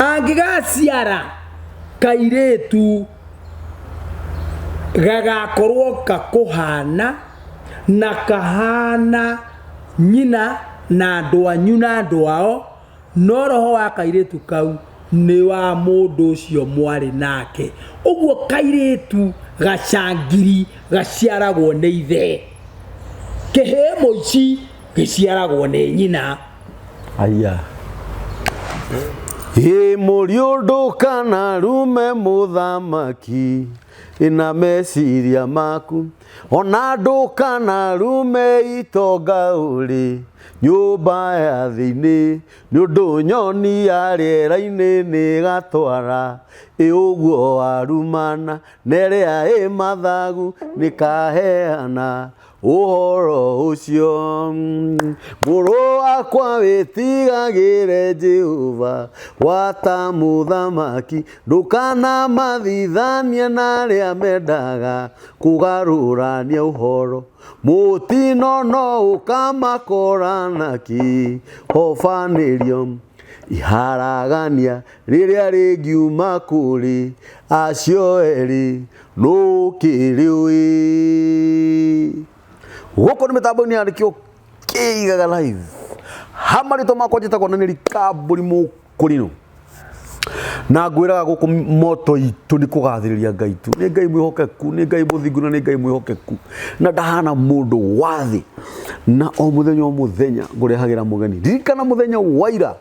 angigaciara kairetu gagakorwo kakuhana na kahana nyina na andu anyu na andu ao no roho wa kairetu kau ni wa mundu ucio mwari nake uguo kairetu gacangiri gaciaragwo ni ithe kihemo ici giciaragwo ni nyina aya Muriundu kana rume muthamaki ina meciria maku ona nduka na rume itonga uri nyumba ya thini nundu nyoni ya riera-ini ni gatwara uguo warumana nerea mathagu ni kaheana uhoro ucio muru wakwa witigagire Jehova wata muthamaki ndukana mathithania na aria mendaga kugarurania uhoro mutino no ukamakoranaki hofanirio iharagania riria ringiuma kuri acio eri nukiriwi Woko ni mitambo-ini arikio kiigaga live hamarito makwa njitagwo nĩ Kamburi Mũkũrinũ na ngwĩraga gũkũ moto itu nĩ kũgathĩrĩria Ngai tu nĩ Ngai mwĩhokeku nĩ Ngai mũthingu na nĩ Ngai mwĩhokeku na ndahana mũndũ wa thĩ na o mũthenya ngũrehagĩra mũgeni ririkana mũthenya wa ira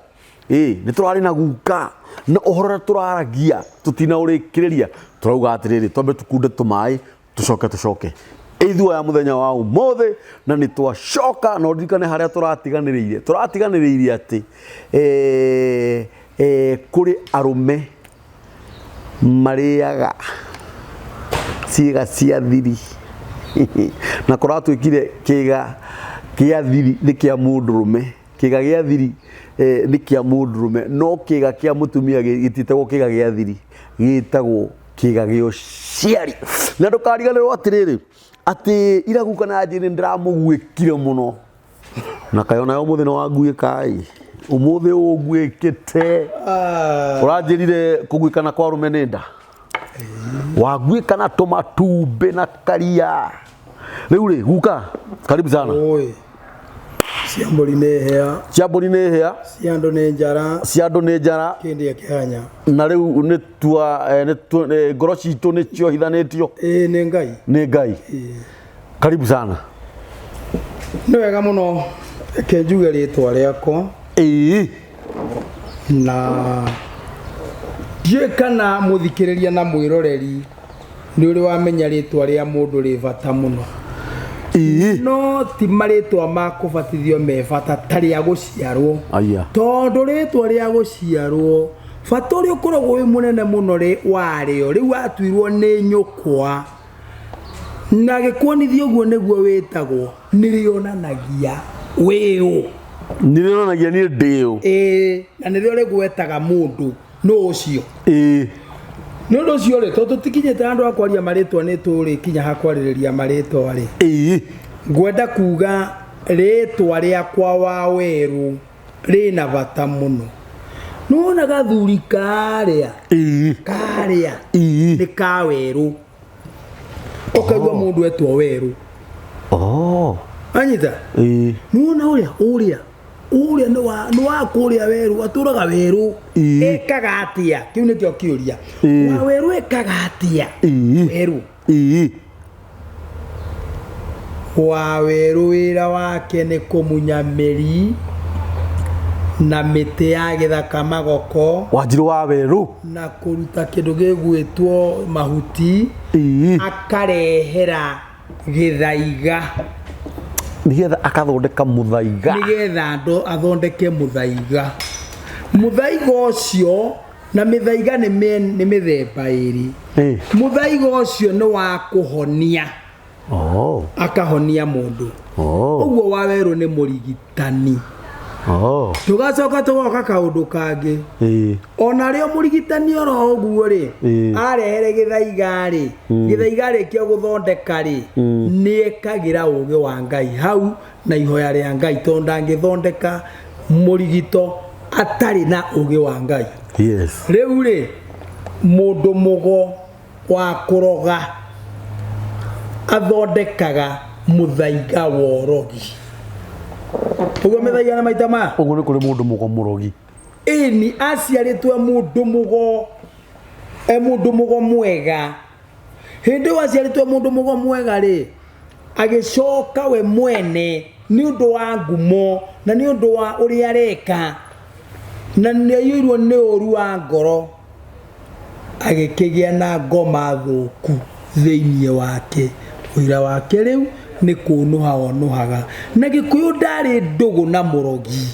nĩ tũrarĩ na Guka na ũhoro tũraragia tũtinaũrĩkĩrĩria tũrauga atĩrĩrĩ twambe tũkunde tũmaĩ tũcoke Eithu ya muthenya wa umothe na ni twashoka no ndikane haria turatiganiriire ati kuri arume mariaga ciga cia thiri na kuratwikire kiga kia thiri ni kia mundurume kiga gia thiri ni kia mundurume no kiga kia mutumia gititagwo kiga gia thiri gitagwo kiga gio ciari na ndukariganirwo atiriri ati ira Guka na njini ndiramugwikire muno na kayona yo muthino wa ngwika umuthi ugwikite uranjirire kugwikana kwa rume nenda wagwikana tomatumbe na karia riu ri Guka karibu sana oi ciamburi ne hea ciando ne njara kindi akihanya na riu ni tua ngoro citu ni cio hithanitio ni ngai karibu sana ni wega muno kenjuge ritwa riako na kana muthikiriria na mwiroreri ni uri wamenya ritwa ria mundu ri bata muno no ti maritwa makubatithio me bata tari aguciarwo tondu ritwa ria guciarwo bata uri ukoragwo wi munene muno ri wario riu atuirwo ni nyukwa na gikwonithio guo niguo witagwo nirionanagia wiu nirionanagia ni ndio na nirio rigwetaga mundu no ucio no ndo cio ri tondu tikinyete andu akwaria maritwa ni turi kinya hakwariria maritwa ri ngwenda kuga ritwa riakwa wa weru rina bata muno nona gathuri karia ni ka weru okaigwa mundu etwa weru anyita nona uria ni wa kuria weru aturaga weru ekaga atia kiu ni kio kiuria wa weru ekaga atia weru wa weru wira wake ni kumunya meri na miti ya githaka magoko Wanjiru wa weru na kuruta kindu gigwitwo mahuti akarehera githaiga nigetha akathondeka muthaiga nigetha ando athondeke muthaiga ucio na mithaiga ni mithemba iri muthaiga ucio ni wa kuhonia akahonia mundu uguo wa weru ni murigitani tugacoka tugoka kaundu kangi ona rio murigitani oro uguo ri arehere githaiga ri kio guthondeka ri ni ekagira uge wa Ngai hau na ihoya ria Ngai tonda ngithondeka murigito atari na uge wa Ngai. Yes. Riu ri mundu mugo wa kuroga athondekaga muthaiga worogi. Ugo methaiga na maita ma. Ugo ni kuri mundu mugo murogi. Ini aciaritwe mundu mugo mwega. Hindi waciaritwe mundu mugo mwega ri agicoka we mwene ni undu wa ngumo na ni undu wa uri areka na ni ayirwo ni oru wa ngoro agikigia na ngoma thuku theinie wake. Wira wake riu ni kunuha onuhaga na Gikuyu ndari ndugu na murogi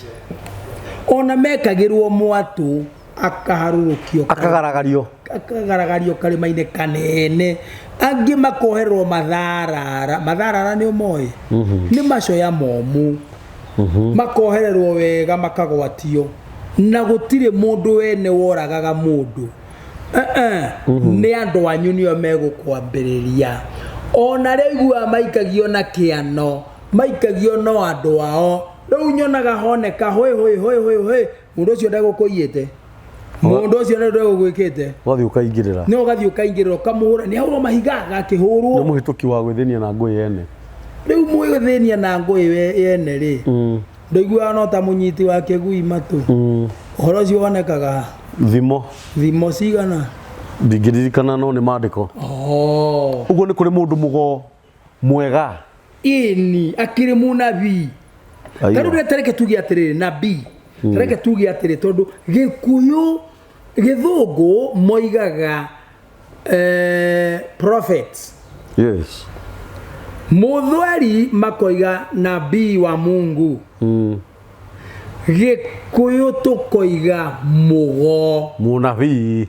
ona mekagirwo mwatu akaharurukio akagaragario karimaine kanene angi makoherwo matharara ni umoi ni macoya momu makohererwo wega makagwatio na gutire mundu wene woragaga mundu ni andu anyu nio megukwambiriria ona regua maikagio na kiano maikagio no andu ao riu nyonaga honeka hoi mundu ucio ndagukuiyete mundu ucio ndagugwikite wathi ukaingirira ni ugathi ukaingirira kamuhura ni hauro mahigaga kihurwo ni muhituki wa gwithenia na ngui yene riu mwithenia na ngui yene ri ndoigua no ta munyiti wa kigui matu horo ucio wonekaga thimo cigana ndingiririkana no ni mandiko uguo ni kuri mundu mugo mwega ini akiri munabii taruge tereke tugi atiriri nabii tereke tugi atiriri tondu Gikuyu Githungu moigaga prophets. Yes. Muthweri makoiga nabii wa Mungu. Gikuyu tukoiga mugo munabii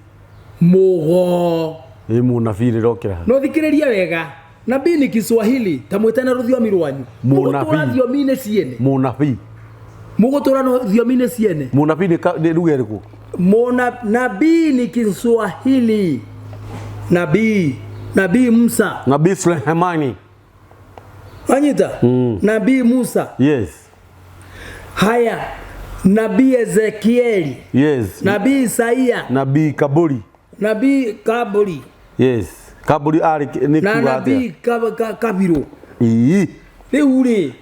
mugo munabii rirokira no thikiriria wega. Nabii ni Kiswahili tamwetana rudhiomi rwanyu mugutura thiomine ciene munabii mugutura no thiomine ciene munabii ni ruga iriku nabii ni Kiswahili nabii Musa nabii Suleimani anyita nabii Musa yes haya nabii Ezekieli yes nabii Isaia nabii Kamburi yes Kamburi ari ni kuga nabii Kabiro riu ri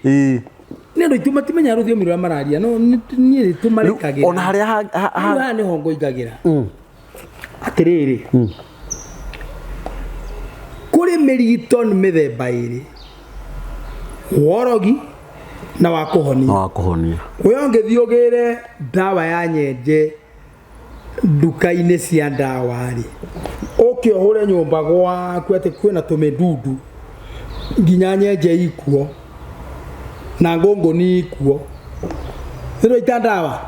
ni ndo ituma timenya ruthiomi rwa mararia no ni tumarekagira ona haria ni hongo igagira atiriri kuri mirigito ni mithemba iri worogi na wakuhonia uyo ngithiugire dawa ya nyenje nduka-ini cia dawa ri ukiohure nyumba gwaku ati kwina tumidudu nginya nyenje ikuo na ngongo ni ikuo thiro ita dawa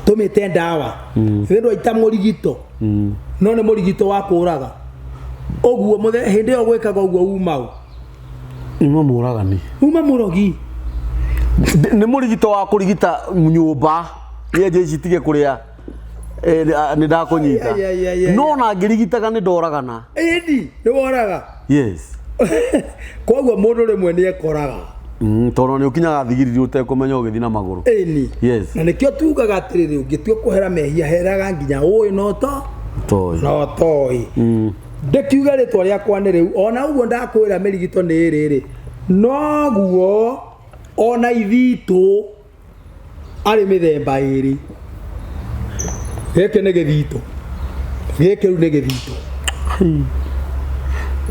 tumite dawa thiro ita murigito no ni murigito wa kuraga oguo muthe hindi yo gwikaga oguo umau uma murogi ni murigito wa kurigita nyumba yeje citige kuria ni ndakunyita no na ngirigitaga ni ndoragana indi ni woraga yes koguo mundu rimwe ni ekoraga tono ni ukinyaga thigiriri utekumenya ugithi na maguru eni yes na nikio tugaga atiriri ungitio kuhera mehia heraga nginya uyu no toi ndekiuga ritwa riakwa ni riu ona uguo ndakwira mirigito ni iriri no guo ona ithitu ari mithemba iri geke ni githito geke ru ni githito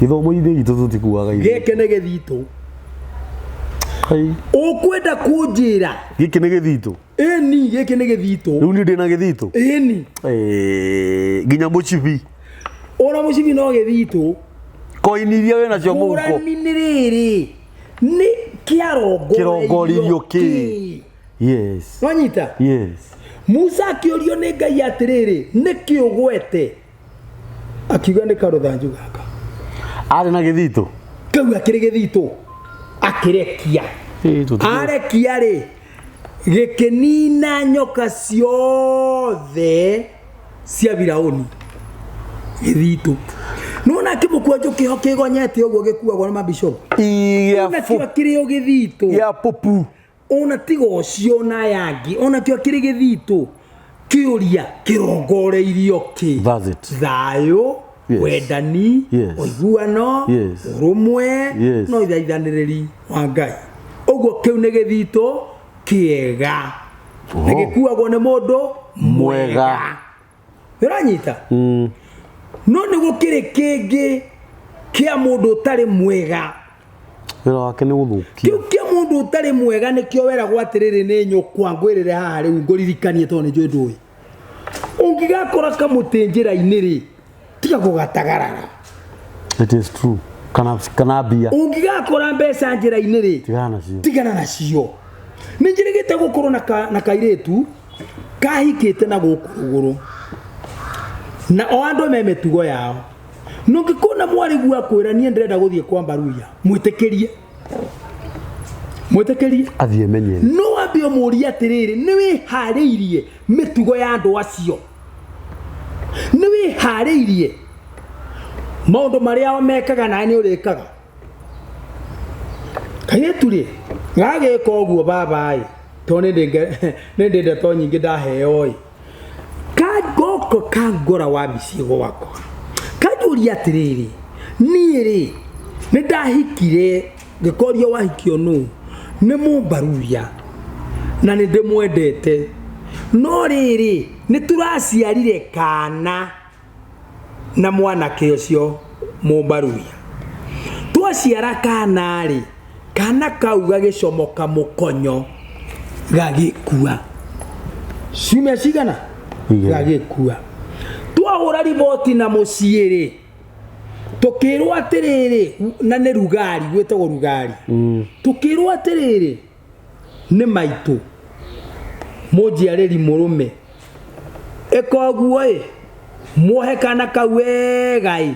ithomo ithitu tutikuaga geke ni githito ukwenda kunjira giki ni githito eni giki ni githito riu ni ndina githito eni nginya mucibi ona mucibi no githito koiniria we nacio muko urani ni riri ni kirongoririo ki yes wanyita yes Musa akiorio ni Ngai atiriri ni kiugwete akiuga ni karuthanju gaka ari na githito kau akiri githito akirekia arekia ri gikinina nyoka ciothe cia Firauni githito nona kimukua njukiho kigonyete uguo gikuagwo na mabishop iya kirio githito ya popu ona tigo cio na yangi ona kio kiri githito kiuria kirongoreirio ki thayo wendani oiguano rumwe no ithaithaniriri wa Ngai uguo kiu ni githito kiega nigikuagwo ni mundu mwega uranyita no ni gukiri kingi kia mundu utari mwega wira wake ni guthukia kia mundu utari mwega nikio wera gwatiriri ni nyukwa ngwirire haha riu nguririkanie to ni njui ndui ungigakora kamutinjira iniri tiga gugatagarara. It is true. Kana bia ungigakora mbeca njira iniri tigana nacio ninjirigite gukorwo na kairetu kahikite na gukuruguru na o andu me metugo yao nungikona mwari gwa kwira nie ndirenda guthie kwa Mbaruya mwitikirie athie menye no ambio muri atiriri niwe hariirie mitugo ya andu acio niwe hariirie maundu maria o mekaga na ni urikaga kaireturi ngageka uguo baba to nindende to nyingi ndaheo kagoko kangora wa micigo wako kajuria atiriri niiri nindahikire ngikorio wahikio nu ni Mbaruya na ndimwendete no riri nituraciarire kana na mwanake ucio Mbaruya twaciara kana ri kana kau gagicomoka mukonyo gagikua cime cigana gagikua twahura riboti na muciiri tukirwa atiriri na ni rugari gwetagwo rugari tukirwa atiriri ni maitu mujiareri murume ekoguo muohe kana kawegai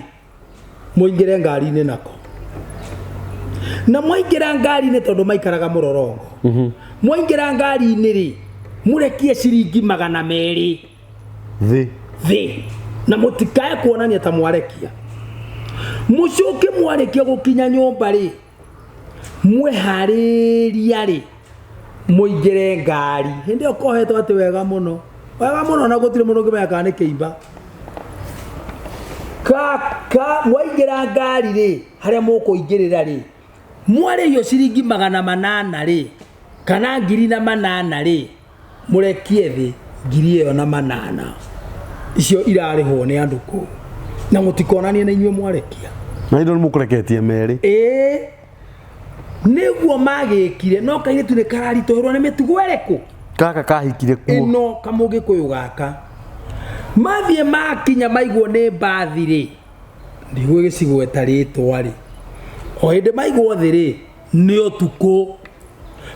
muingire ngari-ini nako na muingira ngari-ini tondu maikaraga murorongo muingira ngari-ini ri murekie ciringi 200 thi na mutikae kuonania ta mwarekia mucoke mwarekia gukinya nyumba ri mwehariria ri muingire ngari hindi okohetwo ati wega muno na gutire muno ngimeka ni kiimba kaka waingira ngari ri haria mukuingirira ri mware yo ciringi 800 ri kana 800 ri murekie thi 800 icio irarihwo ni andu ku na mutikonania na inywe mwarekia na indo mukureketie meri niguo magikire no kairetu ni kararitoherwo ni mitugo ereku kaka kahikire kuo ino kamugi kuyu gaka mathie makinya maigwo ni mbathi ri ndigwe gicigo etaritwa ri o hindi maigwo thi ri ni utuku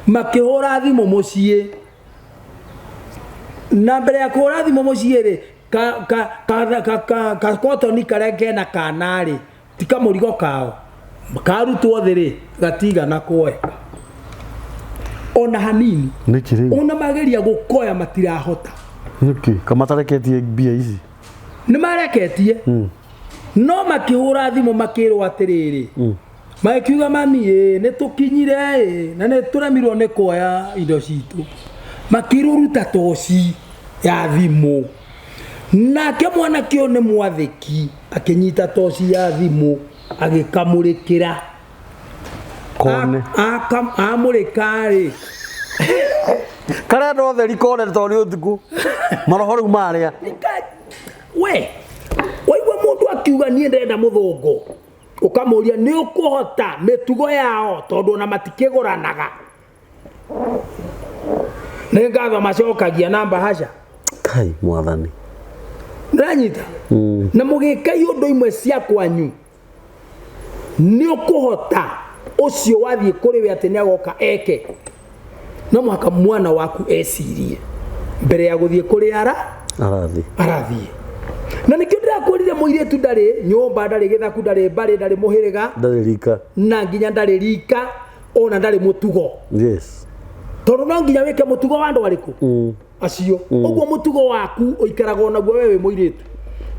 makihura thimu mucii na mbere ya kuhura thimu mucii ri ka kotoni kareke na kanari tika murigo kao karutwo thi ri gatiga na kuoeka ona hanini ona mageria gukoya matirahota kama tareketie bia ici ni mareketie no makihura thimu makirwo atiriri makiuga mami ni tukinyire na ni turamirwo ni kuoya indo citu makiruruta toci ya thimu nake mwana kio ni mwathiki akinyita toci ya thimu agikamurikira kone amurikari kara ndo theri kone tori utuku maroho riu maria we waigua mundu akiuga nie ndenda muthungu ukamuria ni ukuhota mitugo yao tondu na matikiguranaga ni ngatho macokagia namba haca kai mwathani ndanyita na mugikai undu imwe cia kwanyu ni ukuhota ucio wathie kuri we ati ni agoka eke no mwaka mwana waku ecirie mbere ya guthie kuri arathie na nikio ndirakurire muiretu ndari nyumba ndari githaku ndari mbari ndari muhiriga ndari rika na nginya ndari rika ona ndari mutugo tondu no nginya wike mutugo wa andu ariku acio uguo mutugo waku uikaraga onaguo wewe muiretu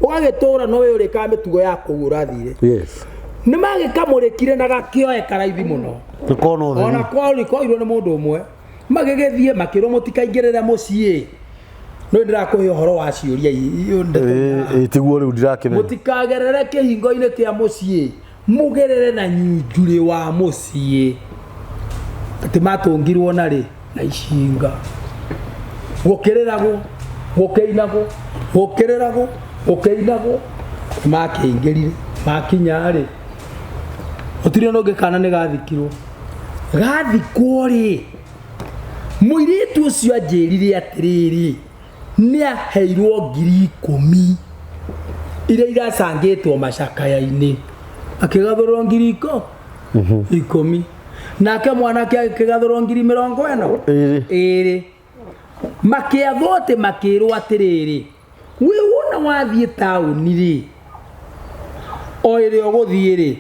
ugagitura no we urika mitugo yaku urathire ni magikamurikire na gakioe karaithi muno ona koirwo ni mundu umwe magegethie makiro mutikaingerera mucie no ndirakuhe horo wa ciuria iyo ndeto tiguo riu ndirakime mutikagerere kihingo-ini kia mucie mugerere na nyunjuri wa mucie ati matungirwo na ri na icinga gukererago gukeinago gukererago gukeinago makiingirire makinya ri utire no ngikana ni gathikirwo gathikwo ri muiritu ucio anjirire atiriri ni aheirwo 10,000 iria iracangitwo macakaya-ini akigathurwo 10,000 nake mwanake akigathurwo 40,000 iri makiathwo ati makirwo atiriri wi wona wathie tauni ri o iri uguthie ri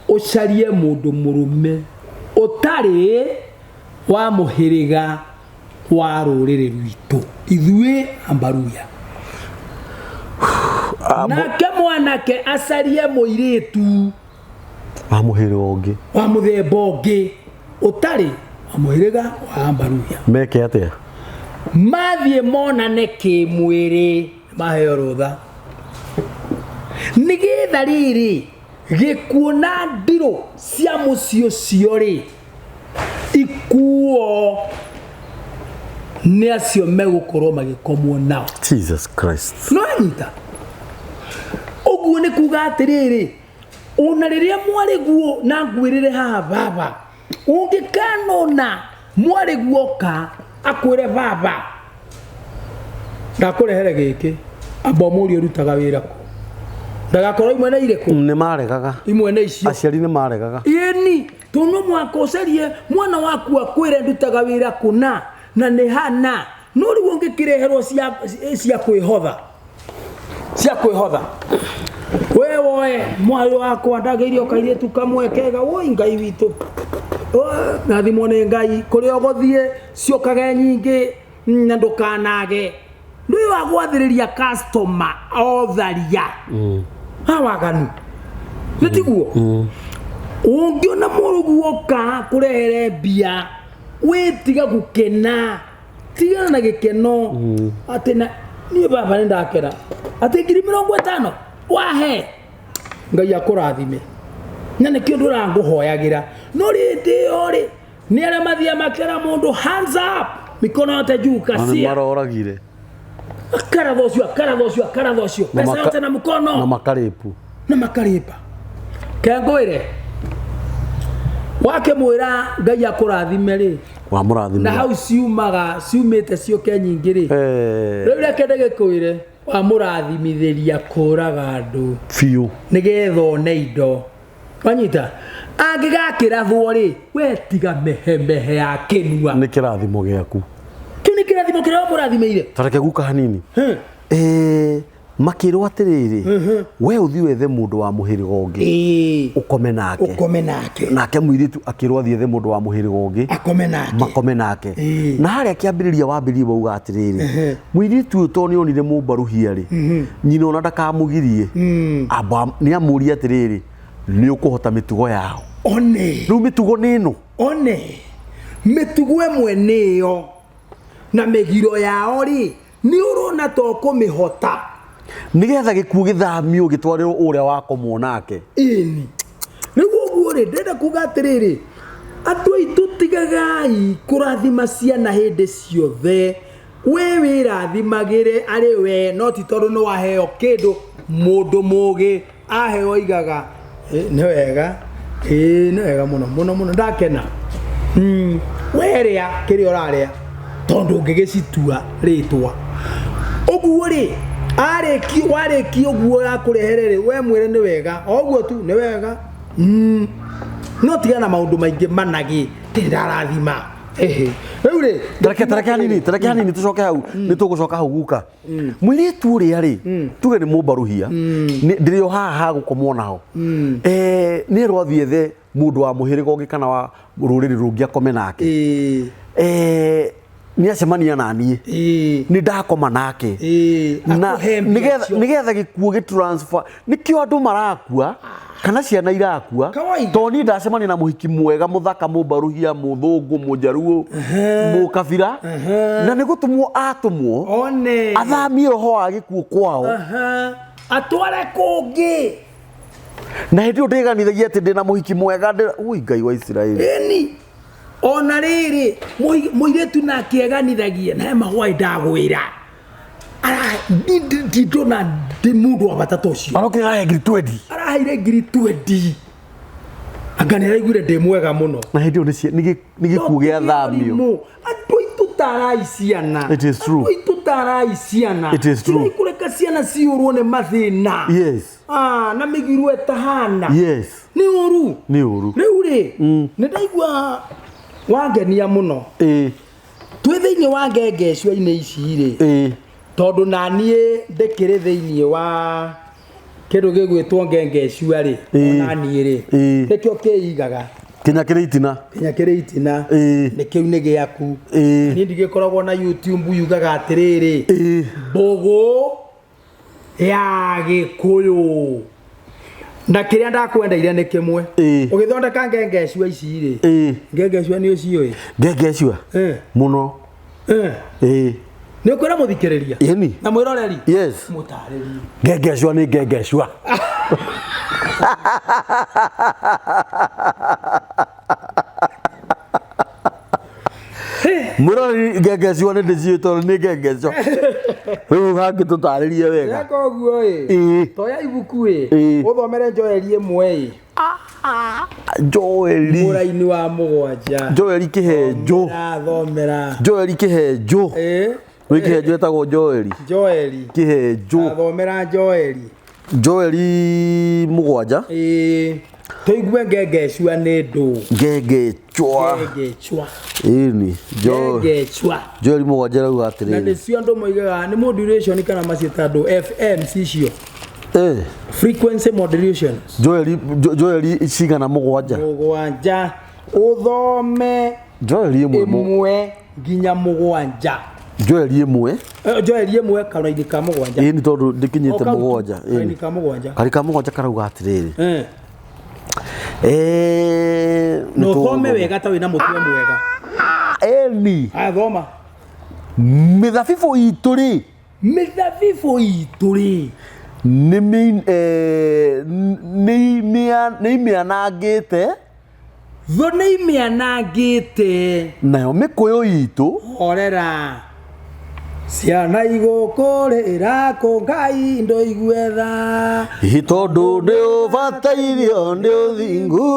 ucarie mundu murume utari wa muhiriga wa ruriri rwitu ithui ambaruya nake mwanake acarie muiritu wa muhiriga ungi wa muthemba ungi utari wa muhiriga wa ambaruya meke atia mathie monane kimwiri maheo rutha nigetha riri gikuona ndiro cia mucio cio ri ikuo ni acio megukorwo magikomwo nao Jesus Christ no anyita uguo ni kuga atiriri ona riria mwari guo na ngwirire haha baba ungikanona mwari guoka akwire baba ndakurehere giki amba muri urutaga wira ku ndagakorwo imwe na ireku ni maregaga imwe na icio aciari ni maregaga ini tuno mwakocerie mwana waku akwire ndutaga wira kuna na ni hana no ri wonge kireherwo cia kwihotha wewe mwari wakwa ndageirio kairetu kamwe kega woi ngai witu na thimo ne ngai kuri ogothie ciokage nyingi na ndukanage ndui wa gwathiriria customer otharia hawaganu nitiguo ungiona murugu oka kurehere bia witiga gukena tiga na gikeno atina ni baba ndakera ati 50,000 wahe ngai akurathime nane kio nduranguhoyagira no rindi ori ni ara mathia makera mundu hands up mikono yote juu kasia maroragire akara dhocio pesa yote na mkono na makaripa kangwire wake mwira ngai akurathime ri wa murathime na hau ciumite cioke nyingi ri riu reke ndagikuire wa murathimithiria kuraga andu fiu nigetho ne indo wanyita angigakirathwo ri we tiga mehemehe ya kinua ni kirathimo giaku ni kirathimo kiria murathimeire tareke guka hanini makirwo atiriri we uthi wethe mundu wa muhiriga ungi ukome nake muiritu akirwo athiethe mundu wa muhiriga ungi makome nake na haria kiambiriria wambiririe bauga atiriri muiritu to ni onire mumbaruhia ri nyina ona ndakamugirie aba ni amuri atiriri ni ukuhota mitugo yao one ru mitugo nino one mitugo emwe niyo na megiro yao ri ni urona to kumihota nigetha gikuo githamio gitwariro uria wako monake ini niguo guore ndenda kuga atiriri atu aitu tigagai kurathima ciana hindi ciothe we wirathimagire ari we no ti tondu no waheo kindu mundu mugi aheo igaga ni wega ni wega muno ndakena weria kiri oraria tondu ngigicitua ritwa uguo ri wareki uguo ya kureherere we mwire ni wega oguo tu ni wega no tigana maundu maingi managi ndarathima riu ri tareke hanini tucoke hau ni tugucoka hau guka mwiritu ri ari tuge ni mumbaruhia ndirio haha gukomwo naho ni rwathiethe mundu wa muhiriga ungi kana wa ruriri rungi akome nake ni acemania na niĩ ni ndakoma nake na nigetha gĩkuũ gĩtransfer nĩkĩo andũ marakua kana ciana irakua to ni ndacemania na mũhiki mwega mũthaka mũmbaruhia mũthũngũ mũnjaruo mũkabira na nĩ gũtũmwo atũmwo athamie roho wa gĩkuũ kwao atware kũngĩ na hĩndĩ ĩyo ndĩganithagia atĩ ndĩna mũhiki mwega ũi Ngai wa Isiraeli ona rĩrĩ mũirĩtu nake eganithagia na mahũa ndagwĩra ndona ndĩ mũndũ wa bata tocio arokĩra ngiri 20 araheire ngiri 20 anga nĩ araiguire ndĩ mwega mũno na hĩndĩ ĩyo nĩ gĩkuũ gĩa thamio andũ aitũ taraiciana it is true andũ aitũ taraiciana it is true kũreka ciana ciũrwo nĩ mathĩna yes na mĩgirwo etahana yes nĩ ũru rĩu rĩ nĩ ndaigua wangenia mũno twĩ thĩinĩ wa ngengecua-inĩ ici rĩ tondũ naniĩ ndĩkĩrĩ thĩinĩ wa kĩndũ gĩgwĩtwo ngengecua rĩ onaniĩ rĩ nĩkĩo kĩigaga Kenya kĩrĩ itina nĩ kĩu nĩ gĩaku niĩ ndigĩkoragwo na YouTube yugaga atĩrĩrĩ mbũgũ ya Gĩkũyũ na kĩrĩa ndakwendeire nĩ kĩmwe ũgĩthondeka ngengecua ici rĩ ngengecua nĩ ũciũĩ ngengecua mũno nĩ ũkwĩra mũthikĩrĩria na mwĩroreri mũtarĩrie ngengecua nĩ ngengecua mwĩroreri ngengecua nĩ ndĩciĩtwo nĩ ngengecua rĩu hangĩ tũtarĩrie wega eka ũguo ĩ toya ibuku ĩ ũthomere Joeli ĩmwe ĩ Joeli mũraini wa mũgwanja Joeli kĩhenjo thomera Joeli kĩhenjo wĩ kĩhenjo etagwo Joeli kĩhenjo thomera Joeli mũgwanja tũigue ngengecua nĩ ndũ ngengecua ĩni Joeli mũgwanja rauga atĩrĩrĩ na nĩcio andũ moigaga nĩ modulation kana maciĩta andũ FM cicio frequency modulation Joeli cigana mũgwanja ũthome Joeli ĩmwe nginya mũgwanja Joeli ĩmwe kaũraini ka mũgwanja ĩni tondũ ndĩkinyĩte mũgwanja karĩ ka mũgwanja karauga atĩrĩrĩ no thome wega ta wĩna mũtwe mwega ĩni thoma mĩthabibũ itũ rĩ nĩ imĩanangĩte tho nĩ imĩanangĩte nayo mĩkũyũ itũ horera ciana igũkũrĩra kũ Ngai ndũiguetha tondũ ndĩ ũbatairio ndĩ ũthingu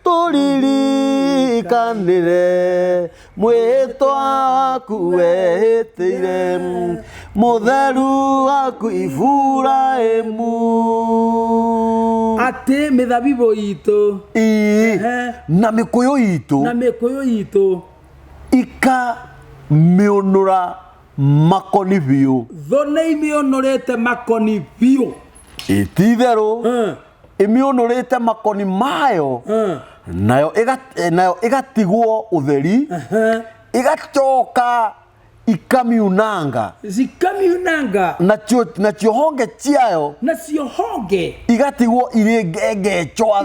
tũririkanĩre mwĩhĩtwa waku wehĩtĩire mũtheru waku Iburahĩmu atĩ mĩthabibũ itũ na mĩkũyũ itũ ikamĩũnũra makoni biũ tho nĩ imĩũnũrĩte makoni biũ ititherũ imĩũnũrĩte makoni mayo nayo ĩgatigwo ũtheri igacoka ikamiunanga nacio honge ciayo igatigwo irĩ ngengecua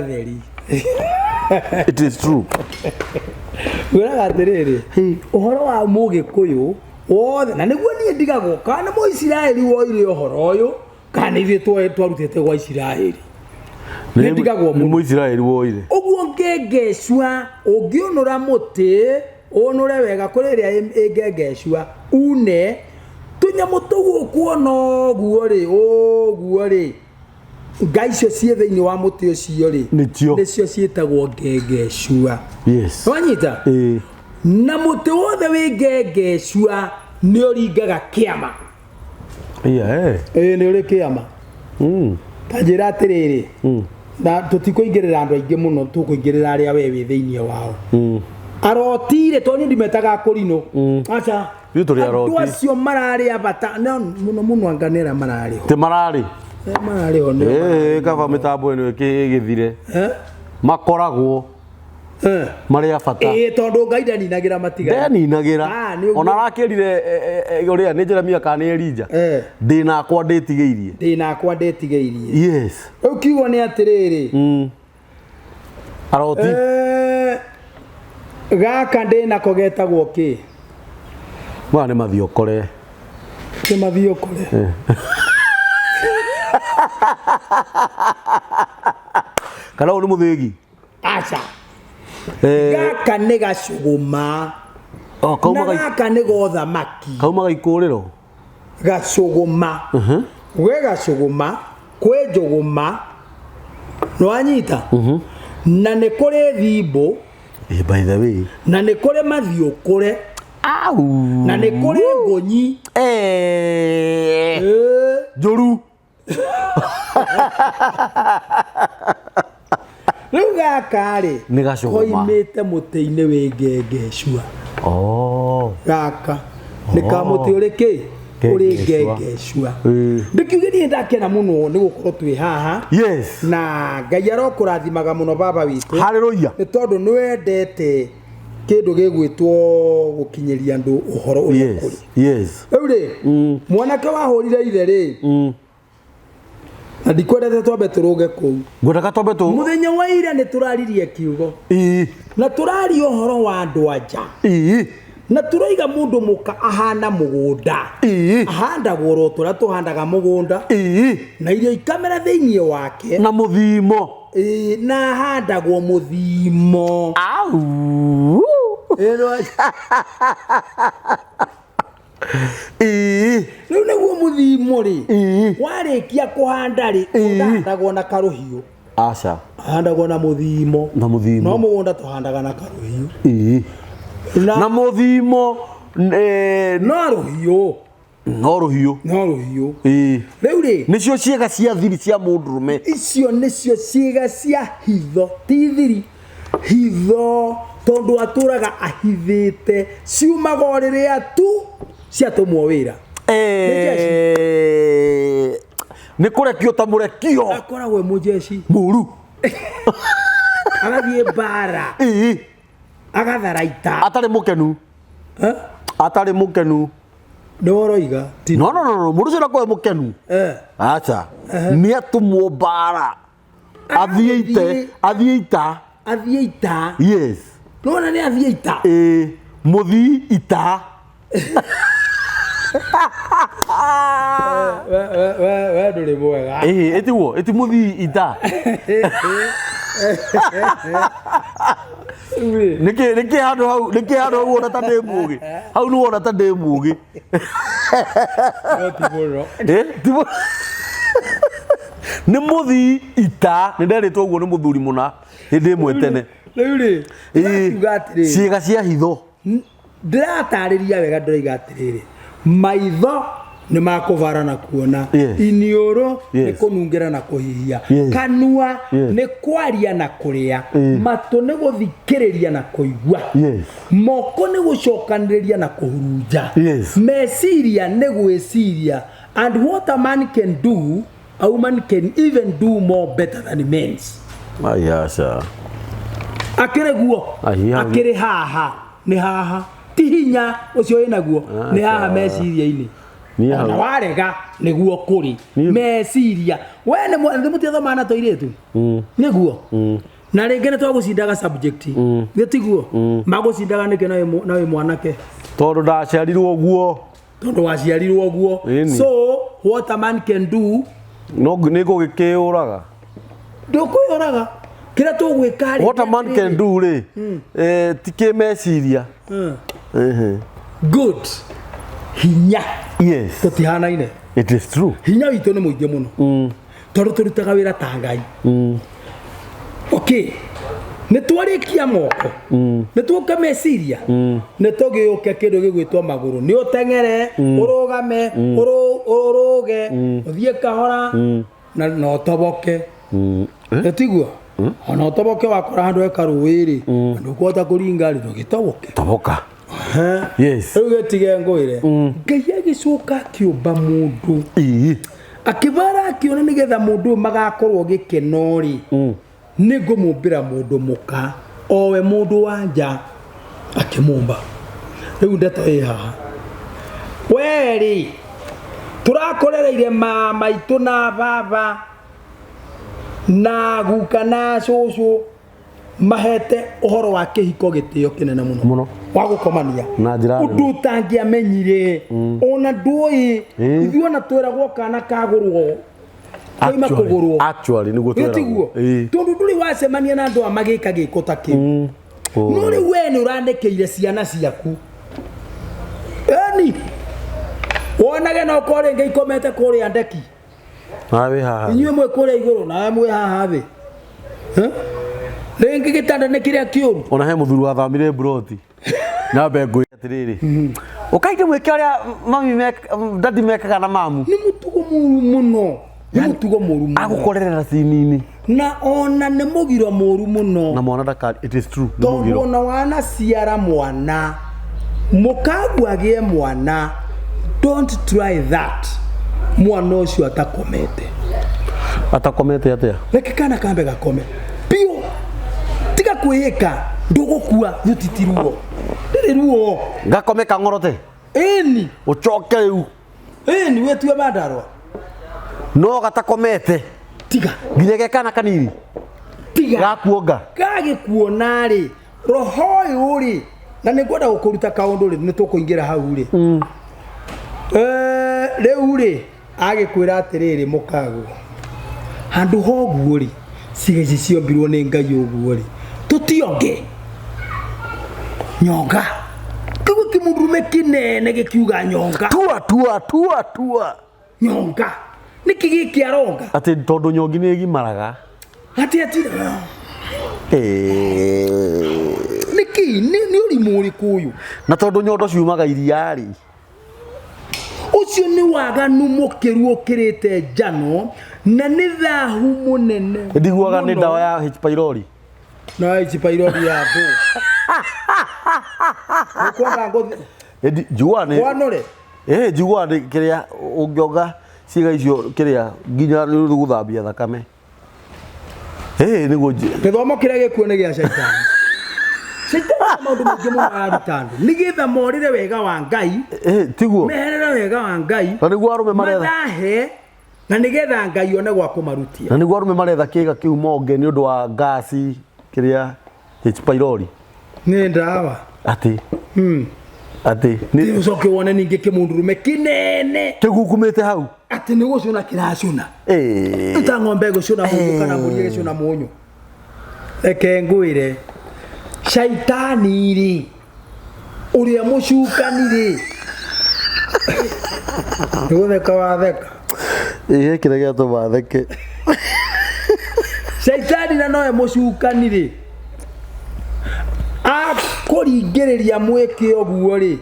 theri it is true wĩraga atĩrĩrĩ ũhoro wa mũgĩkũyũ wothe na nĩguo niĩ ndigagwo kana Mũisiraeli woire ũhoro ũyũ kana ithuĩ twarutĩte gwa Isiraeli nĩ ndigagwo Mũisiraeli woire ũguo ngengecua ũngĩũnũra mũtĩ ũnũre wega kũrĩ ĩrĩa ngengecua une tũnyamũ tũu ũkuona ũguo rĩ ngai icio ciĩ thĩinĩ wa mũtĩ ũcio rĩ nĩcio ciĩtagwo ngengecua wanyita na mũtĩ wothe wĩ ngengecua nĩ ũringaga kĩama nĩ ũrĩ kĩama ta njĩra atĩrĩrĩ na tũtikũingĩrĩra andũ aingĩ mũno tũkũingĩrĩra arĩa we wĩ thĩinĩ wao arotire to niĩ ndimetaga kũrinũ aca andũ acio mararĩ bata mũno anganĩra mararĩ te mararĩ kaba mĩtambo ĩno ĩgĩthire makoragwo Mari ya bata tondu Ngai ndaninagira matiga ndaninagira ona rakirire uria ni Jeremia kana Elija ndina akwa ndetigeirie yes ukiugo ni atiriri aroti gaka ndina kogetagwo ki mwana mathiokore kana uri muthigi acha gaka nĩ gacũgũma na gaka nĩ gothamaki kaumaga ikurĩro gacũgũma gwe gacũgũma kwĩ njũgũma nĩwanyita na nĩ kũrĩ thimbo by the way na nĩ kũrĩ mathiũkũre na nĩ kũrĩ ngũnyi njũru rĩu gaka rĩ nĩ gacũgũma koimĩte mũtĩ-inĩ wĩ ngengecua gaka nĩ kamũtĩ ũrĩ kĩ ũrĩ ngengecua ndĩkiuge niĩ ndakena mũno nĩ gũkorwo twĩ haha na Ngai arokũrathimaga mũno baba witũ haleluya nĩ tondũ nĩ wendete kĩndũ gĩgwĩtwo gũkinyĩria andũ ũhoro ũrĩa kũrĩ rĩu rĩ mwanake wahũrire ithe rĩ na ndikwendete twambe tũrũge kũu ngwendaga twambe mũthenya wa ira nĩ tũraririe kiugo na tũraria ũhoro wa andũ anja na tũraiga mũndũ mũka ahana mũgũnda ahandagwo ro tũrĩa tũhandaga mũgũnda na irio ikamera thĩinĩ wake na mũthimo na ahandagwo mũthimo rĩu nĩguo mũthimo rĩ warĩkia kũhanda rĩ ũhandagwo na karũhiũ aca ahandagwo na mũthimo no mũgũnda tũhandaga na karũhiũ na mũthimo no rũhiũ rĩu rĩ nĩcio ciĩga cia thiri cia mũndũrũme icio nĩcio ciĩga cia hitho ti thiri hitho tondu atũraga ahithĩte ciumaga rĩrĩa tu ciatũmwo wĩra nĩ kũrekio ta mũrekio akoragwo mũjeci mũru agathiĩ mbara agatharaita atarĩ mũkenu nĩ woroiga no mũndũ ũcio ndakoe mũkenu acha nĩ atũmwo mbara athiĩ ita yes nona nĩ athiĩ ita mũthii ita we ndũrĩ mwega ĩti mũthii ita nĩkĩ handũ hau wona ta ndĩ mũgĩ hau nĩ wona ta ndĩ mũgĩ nĩ mũthii ita nĩ nderĩtwo ũguo nĩ mũthuri mũna hĩndĩ ĩmwe tene rĩu rĩ ciĩga cia hitho ndĩratarĩria wega ndĩroiga atĩrĩrĩ maitho nĩ makũvara na kuona iniũrũ nĩ kũnungĩra na kũhihia kanua nĩ kwaria na kũrĩa matũ nĩ gũthikĩrĩria na kũigua moko nĩ gũcokanĩrĩria na kũhurunja meciria nĩ gwĩciria and what a man can do a woman can even do more better than men's akĩrĩ guo akĩrĩ haha nĩ haha ti hinya ũcio wĩnaguo nĩ haha meciria-inĩ ona warega nĩguo kũrĩ meciria we nĩ mũtiathoma na tũirĩtu nĩguo na rĩngĩ nĩ twagũcindaga subject gĩtiguo magũcindaga nĩkĩ na wĩ mwanake tondũ ndaciarirwo ũguo tondũ waciarirwo ũguo so what a man can do no nĩ gũgĩkĩũraga ndũkwĩũraga kĩrĩa tũgwĩka what a man can do rĩ ti kĩmeciria good hinya yes tũtihanaine it is true hinya witũ nĩ mũingĩ mũno tondũ tũrutaga wĩra ta Ngai okay nĩ twarĩkia moko nĩ tũka meciria nĩ tũgĩũke kĩndũ gĩgwĩtwo magũrũ nĩ ũteng'ere ũrũgame ũrũge ũthiĩ kahora na ũtoboke tiguo ona ũtoboke wakora handũ heka rũĩ-rĩ ndũkũhota kũringa rĩ ndũgĩtoboke toboka yes rĩu gĩtige ngũĩre Ngai agĩcoka akĩũmba mũndũ akĩbara akĩona nĩgetha mũndũ ũyũ magakorwo gĩkeno rĩ nĩ ngũmũmbĩra mũndũ mũka owe mundu wanja akimumba riu ndeto haha weri turakorereire mama itu na baba na guka na cucu mahete uhoro wa kihiko gitio kinene muno wa gukomania na njira undu tangiamenyire ona ndui ithuona twiragwo kana kagurwo koima kugurwo actually niguo twiragwo tondu nduri wacemania na andu amagika giko taki no ri we ni urandekeire ciana ciaku eni wonage no kore ngai komete kore andeki nawe haha inywe mwe kore iguru nawe mwe haha thi rengi gitanda ne kiria kiuru ona he muthuru wa thamire broti na bengo atiriri ukaide mweke aria mami dadi mekaga na mamu ni mutugo muru muno ni mutugo muru muno agukorerera cinini na ona ne mugiro muru muno na mwana daka it is true ni mugiro ona wana ciara mwana mukagu agie mwana don't try that mwana ucio atakomete atia reke kana kambe gakome pio tiga kwihika ndugukua nyutitiruo ndiriruo gakome kangorote eni ucoke riu eni wetue bandarwa no gatakomete tiga nginya gekana kanini tiga gakuonga gagikuona ri roho yuri na ningwenda gukuruta kaundu ri nitukuingira hau ri riu ri agikwira atiriri mukagu handu hoguo ri cigeci ciombirwo ni ngai uguo ri tutionge nyonga kigo kimundurume kinene gikiuga nyonga tua nyonga nikigi kiaronga ati tondu nyongi ni gimaraga ati niki ni uri muri kuyu na tondu nyondo ciumaga iriari ucio ni waganu mukiru ukirite njano na ni thahu munene ndiguaga ni dawa ya H pylori na H pylori ya bo ukwanga ngothi juane wanore juane kiria ungioga ciga icio kiria nginya ni guthambia thakame niguo githomo kiria gikuone gia shaitani shaitani maundu maingi muno arutando nigetha morire wega wa ngai tiguo meherera wega wa ngai na niguo arume maretha mathahe na nigetha ngai one gwa kumarutia na niguo arume maretha kiga kiu monge ni undu wa gasi kiria H pylori ni ndawa ati ni ucoke wone ningi kimundurume kinene kigukumite hau ati ni gucuna kiracuna ita ng'ombe gucuna mundu kana mburi gicuna munyu reke ngwire shaitani ri uria mucukani ri nigutheka watheka kira gia tumatheke shaitani na noe mucukani ri akuringiriria mweke oguo ri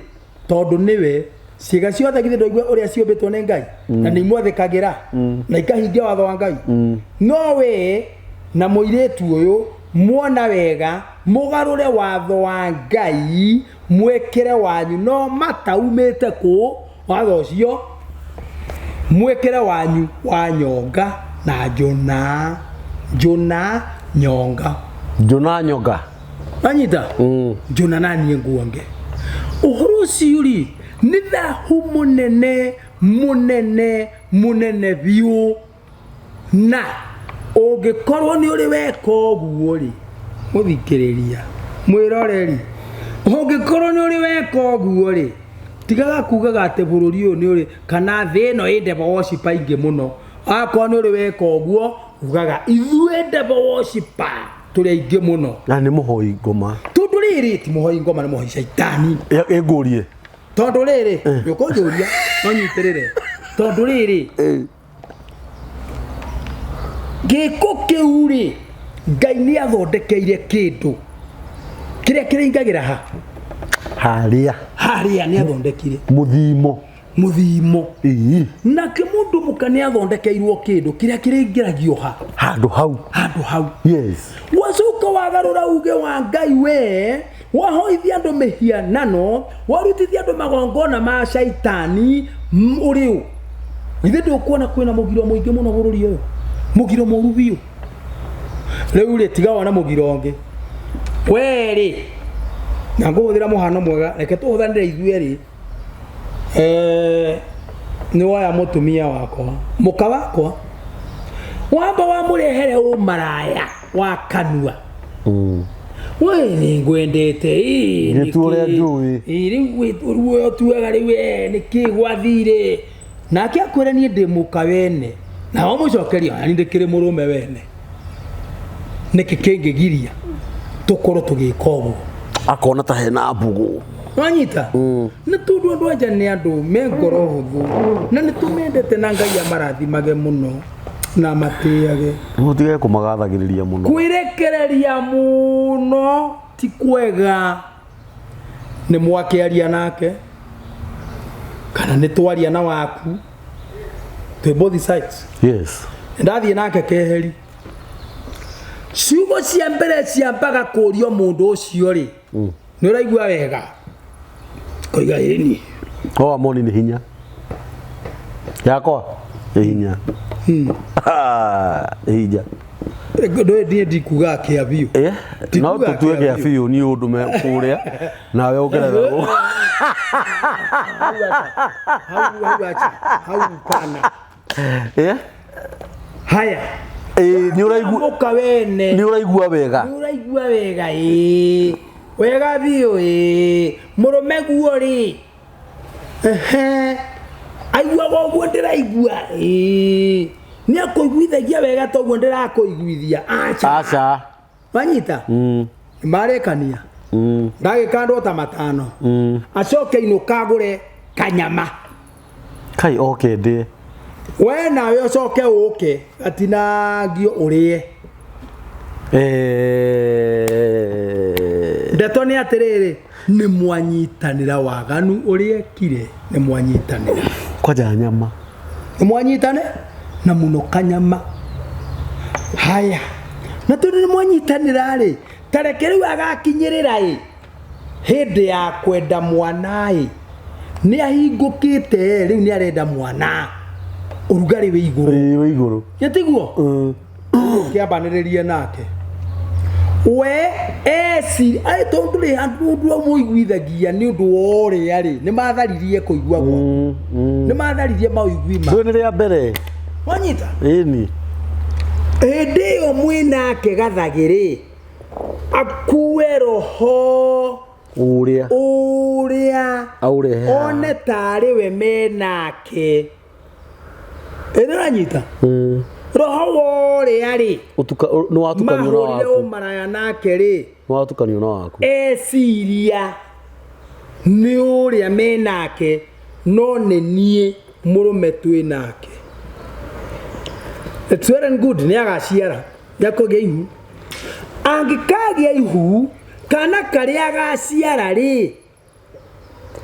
tondu niwe ciga ciothe githe ndoigua uria ciombitwo ni ngai na ni imwathikagira na ikahingia watho wa ngai no we na muiritu uyu muona wega mugarure watho wa ngai mwekere wanyu no mataumite ku watho ucio mwekere wanyu wa nyonga na jona nyonga anyita jona nani nguonge uhuru ciuri ni thahu munene biu na ungikorwo ni uri weka uguo ri muthikiriria mwiroreri ungikorwo ni uri weka uguo ri tigaga kugaga ati bururi uyu ni uri kana thi ino indeba worship ingi muno akorwo ni uri weka uguo ugaga ithue ndeba worship turi ingi muno na ni muhoi ngoma tondu riri ti muhoi ngoma ni muhoi shaitani ngurie tondu riri yuko njuria no nyitirire tondu riri giko kiuri ngai ni athondekeire kindu kiria kiringagira haria ni athondekire muthimo na kimundu mukani athondekeirwo kindu kiria kiringiragio handu hau yes wacuka wagarura uge wa ngai we wahoithia andu mihianano warutithia andu magongona ma shaitani uriu ithe ndukuona kwina mugiro muingi muno bururi uyu mugiro moru biu riu ri tiga wana mugiro ngi weri na nguthira muhano mwega reke tuhuthanire ithueri ni waya mutumia wakwa muka wakwa wamba wa murehere umaraya wa kanua we ni ngwendete ni tuoria njui iri ruo tuega riwe ni kigwathire na akiakwira ni ndi muka wene na wa mucokeria ni ndikire murume wene niki kingigiria tukoro tugikobo akona ta hena mbugu wanyita ni tundu andu anja ni andu me ngoro huthu na ni tumendete na Ngai amarathimage muno na matiage mutige kumagathagiriria muno kwirekereria muno ti kwega ni mwakiaria nake kana ni twaria na waku to both sides yes ndathie nake keheri ciugo cia mbere ciambaga kurio mundu ucio ri ni uraigua wega koiga yeni amoni ni hinya yakwa hinya hinya ndo ndi kuga kia biu no tutue kia biu ni undu me kuria nawe ugerera hau pana haya ni uraigua wene ni uraigua wega wega biu murume guo ri aigua goguo ndiraigua ni akuiguithagia wega toguo ndirakuiguithia acha wanyita marekania ndagikandwo ta matano acoke inukagure kanyama kai okay ndi we nawe ucoke uke atinagio urie ndeto ni atiriri ni mwanyitanira waganu urie kire ni mwanyitanira kwaja nyama ni mwanyitane na muno kanyama haya na tundu ni mwanyitanira ri tarekeri agakinyirira hindi ya kwenda mwana ni ahingukite riu ni arenda mwana urugari we iguru yatiguo kiambaniririe nake we esi ai tondu ri andu muiguithagia ni undu wore ari ni matharirie kuigua gwa ni matharirie mauigui ma ni ria mbere wanyita ni ndio mwinake gathagiri akue roho uria aurehe one tari we menake ranyita roho wore ari utuka no watukanio na waku mahurire maraya nake ri no watukanio na waku esiria ni uria menake no ne nie murume twinake it's well and good ni agaciara yakoge ihu angikagia ihu kana kari agaciara ri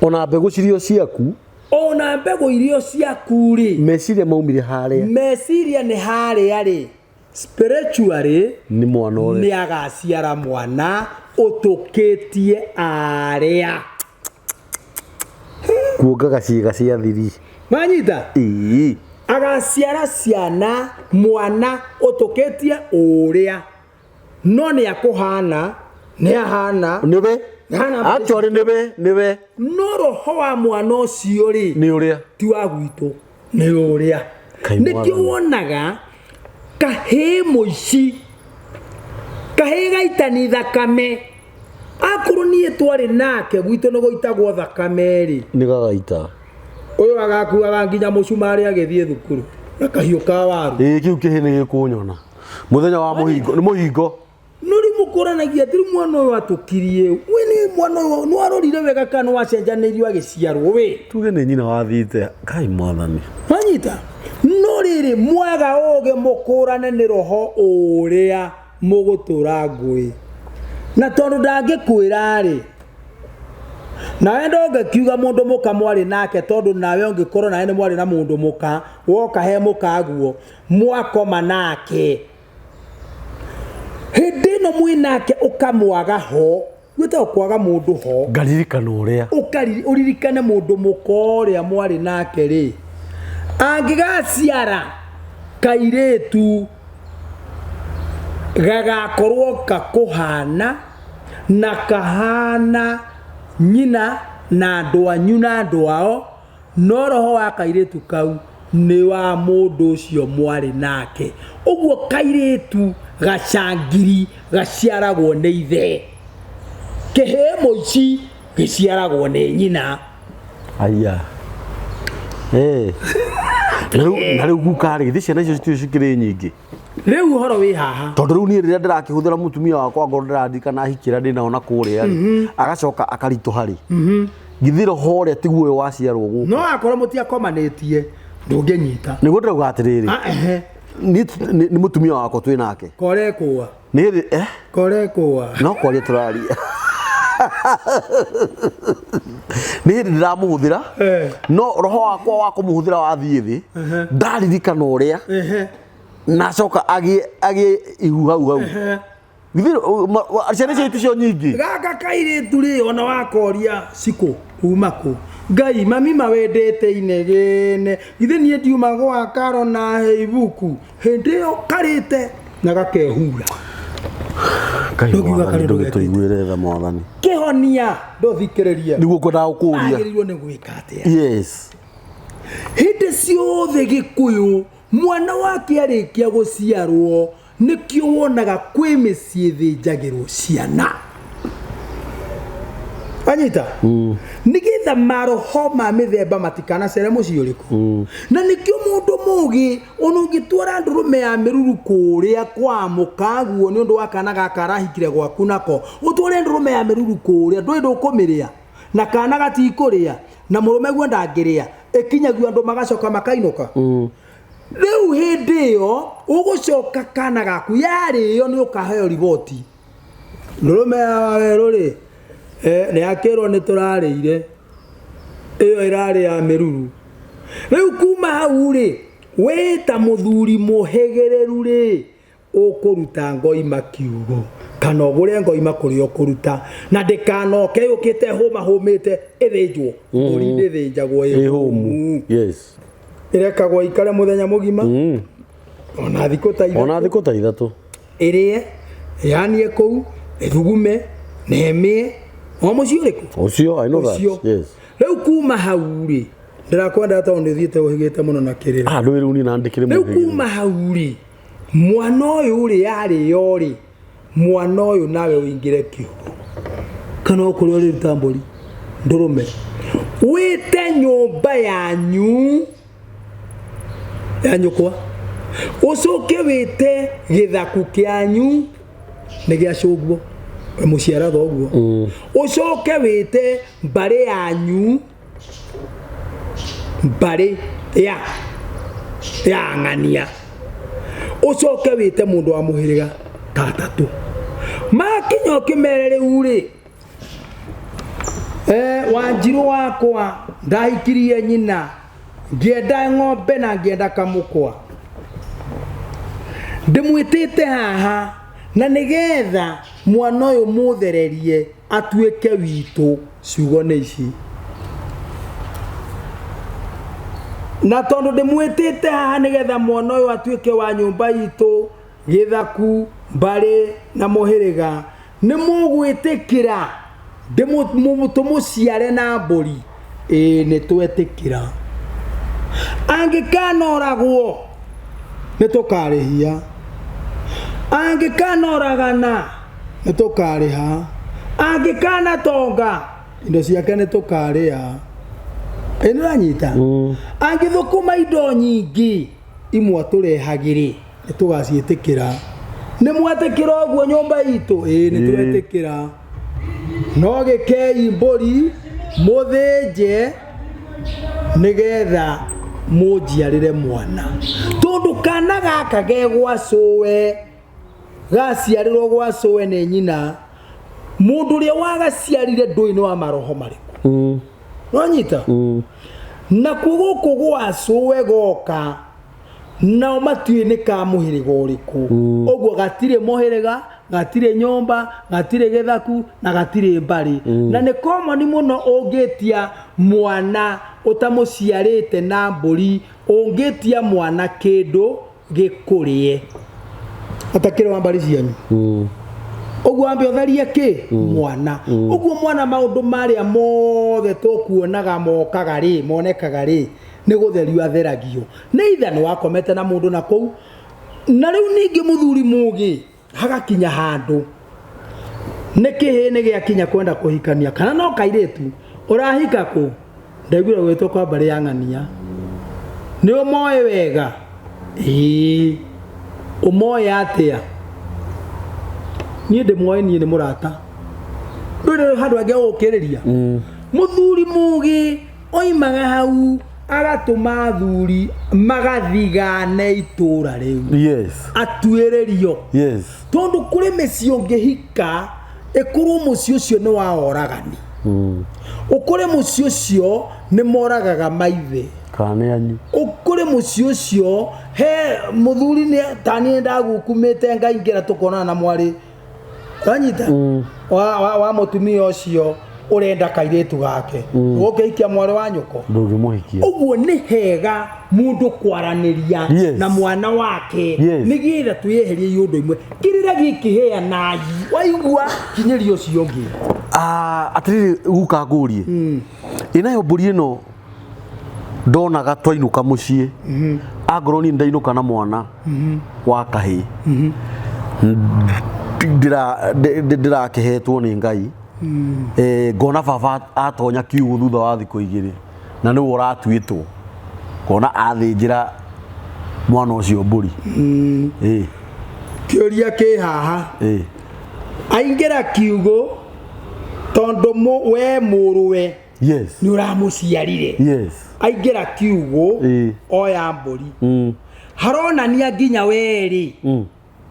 ona mbegu cirio ciaku ona mbegu irio ciaku ri meciria maumire haria meciria ni haria ri spiritually ni mwana ore ni agaciara mwana utukitie aria kuongaga ciiga cia thiri manyita agaciara ciana mwana utukitie uria no ni akuhana ni ahana nibe actually nibe no roho wa mwana ucio ri ni uria ti wa gwitu ni uria nikio wonaga kahe muici kahe gaitani thakame akuru nie twari nake gwitu no goitagwo thakame ri ni gagaita uyu agakuaga nginya mucumari agithie thukuru na kahiu ka waru kiu kihini gikunyona muthenya wa muhingo ni muhingo nuri mukoranagia tiri mwana uyu atukirie we ni mwana uyu no arorire wega kana wacenjanirio agiciarwo we tuge ni nyina wathite kai mwathani manyita no riri mwaga oge mukurane ni roho uria mugutura ngui na tondu ndangikwira ri nawe ndoge kiuga mundu muka mwari nake tondu nawe ungikorwo nawe ni mwari na mundu muka woka he muka guo mwakoma nake hindi no mwinake ukamwaga ho gwita kwaga mundu ho ngaririkana uria uririkane mundu mukoria mwari nake ri angigaciara kairetu gagakorwo kakuhana na kahana nyina na andu anyu na andu ao no roho wa kairetu kau ni wa mundu ucio mwari nake uguo kairetu gacangiri gaciaragwo ni ithe kihemo ici giciaragwo ni nyina aya na riu Guka ri thici na icio cikire nyingi riu horo wi haha tondu riu ni rira ndirakihuthira mutumia wakwa ngoro ndirandika na hikira ndina ona kuria agacoka akarito hari ngithiro hore tiguo uyu waciarwo guku no akoro mutia komanetie ndungenyita niguo ndirauga atiriri ni mutumia wakwa twi nake korekwa ni korekwa no kwaria turaria ni hindi ndiramuhuthira no roho wakwa wa kumuhuthira wathie thi ndaririkana uria na coka agi ihuhau githiro ciana citu cio nyingi gaka kairetu ri ona wakoria siko umako ngai mami mawendete inegene ithe nie ndiuma gwa karo na heibuku hindi yo karite na gakehura ndugituiguire tha mwathani kihonia ndothikiriria niguo kwenda gukuria agiririo ni gwika atia yes hindi ciothe gikuyu mwana wake arikia guciarwo nikio wonaga kwi micii thinjagirwo ciana anyita nigetha maroho ma mithemba matikana cere mucii uriku na nikio mundu mugi onungitwara ndurume ya miruru kuria kwa mukaguo ni undu wa kana gaka arahikire gwaku nako utware ndurume ya miruru kuria ndui ndukumiria na kana gatikuria na murume guo ndangiria ikinyagio andu magacoka makainuka riu hindi yo ugucoka kana gaku yari yo ni ukaheo riboti ndurume ya weruri ni akirwo ni turarire iyo irari ya miruru riu kuma hau ri weta muthuri muhegereru ri ukuruta ngoima kiugo kana ogure ngoima kuri okuruta na ndikanoke yukite huma humite ithinjwo uri ndithinjagwo ihumu yes irekagwo ikare muthenya mugima ona thiko ta ithatu irie yani kou ithugume nemie o mucii uriku ucio I know that yes riu kuma hau ri ndirakwenda tondu thiete uhigite muno na kirira riu ni nandikire riu kuma hau ri mwana uyu ri yari yori mwana uyu nawe uingire kiugo kana ukuri uri Kamburi ndurume wite nyumba yanyu kwa ucoke wite githaku kianyu ni giacugwo muciara thoguo ucoke wite mbari yanyu mbari ya ng'ania ucoke wite mundu wa muhiriga tatatu makinyo kimerere uri wanjiru wakwa ndahikirie nyina ngienda ng'ombe na ngienda kamukwa ndimwitite haha na nigetha mwana uyu muthererie atuike witu ciugo ni ici na tondu ndimwitite haha nigetha mwana uyu atuike wa nyumba itu githaku mbari na muhiriga ni mugwitikira ndimutumuciare na mburi ni twetikira angikanoragwo ni tukarihia angikanoragana ni tukariha angikana tonga indo ciake ni tukaria inuranyita angithukuma indo nyingi imwe turehagiri ni tugaciitikira ni mwetikira ogwo nyumba itu ni twetikira no gikei mburi muthinje nigetha mujiarire mwana tondu kana gaka gegwa cuwe gaciarirwo gwa cuwe ni nyina mundu ria wagaciarire ndui ni wa maroho mariku no nyita na kuguku gwa cuwe goka na matue ni ka muhiriga uriku ogwo gatire muhiriga gatire nyomba gatire githaku na gatire mbari na ni common muno ungitia mwana utamuciarite na mburi ungitia mwana kindu gikurie atakire wa mbari cianyu Oguo ambe otharie ki mwana oguo mwana maundu maria mothe tukuonaga mokaga ri monekaga ri ni gutherio atheragio ni ithe ni wakomete na mundu na kou na riu ningi muthuri mugi hagakinya handu ni kihini giakinya kwenda kuhikania kana no kairetu urahika ku ndaigura gwitwo kwa bari ya ng'ania ni umoe wega umoe atia ni ndimwoe ni murata ndure handu ange ukiriria muthuri mugi oimaga hau agatuma thuri magathigane itura riu atuererio tondu kuri mecio ngihika ekuru mucio cio ni wa oragani ukuri mucio cio ni moragaga maithe kana anyu ukuri mucio cio he muthuri ni tani ndagukumite ngaingira tukona na mwari kanyita wa mutumia ucio urenda kairetu gake ukiikia mwari wa nyuko ndugimuhikia uguo ni hega mundu kwaraniria na mwana wake nigitha tuyeherie yundu imwe kirira gikihea nayi waigua kinyerio cio ngi atiriri guka ngurie inayo mburi ino ndonaga twainuka mucii angorwo ni ndainuka na mwana wa kahi ndira kihetwo ni Ngai ngona baba atonya kiugo thutha wa thiko igiri na ni uratuitwo ngona athinjira mwana ucio mburi kiuria ki haha aingira kiugo tondu we muruwe ni uramuciarire aingira kiugo oya mburi haronania nginya weri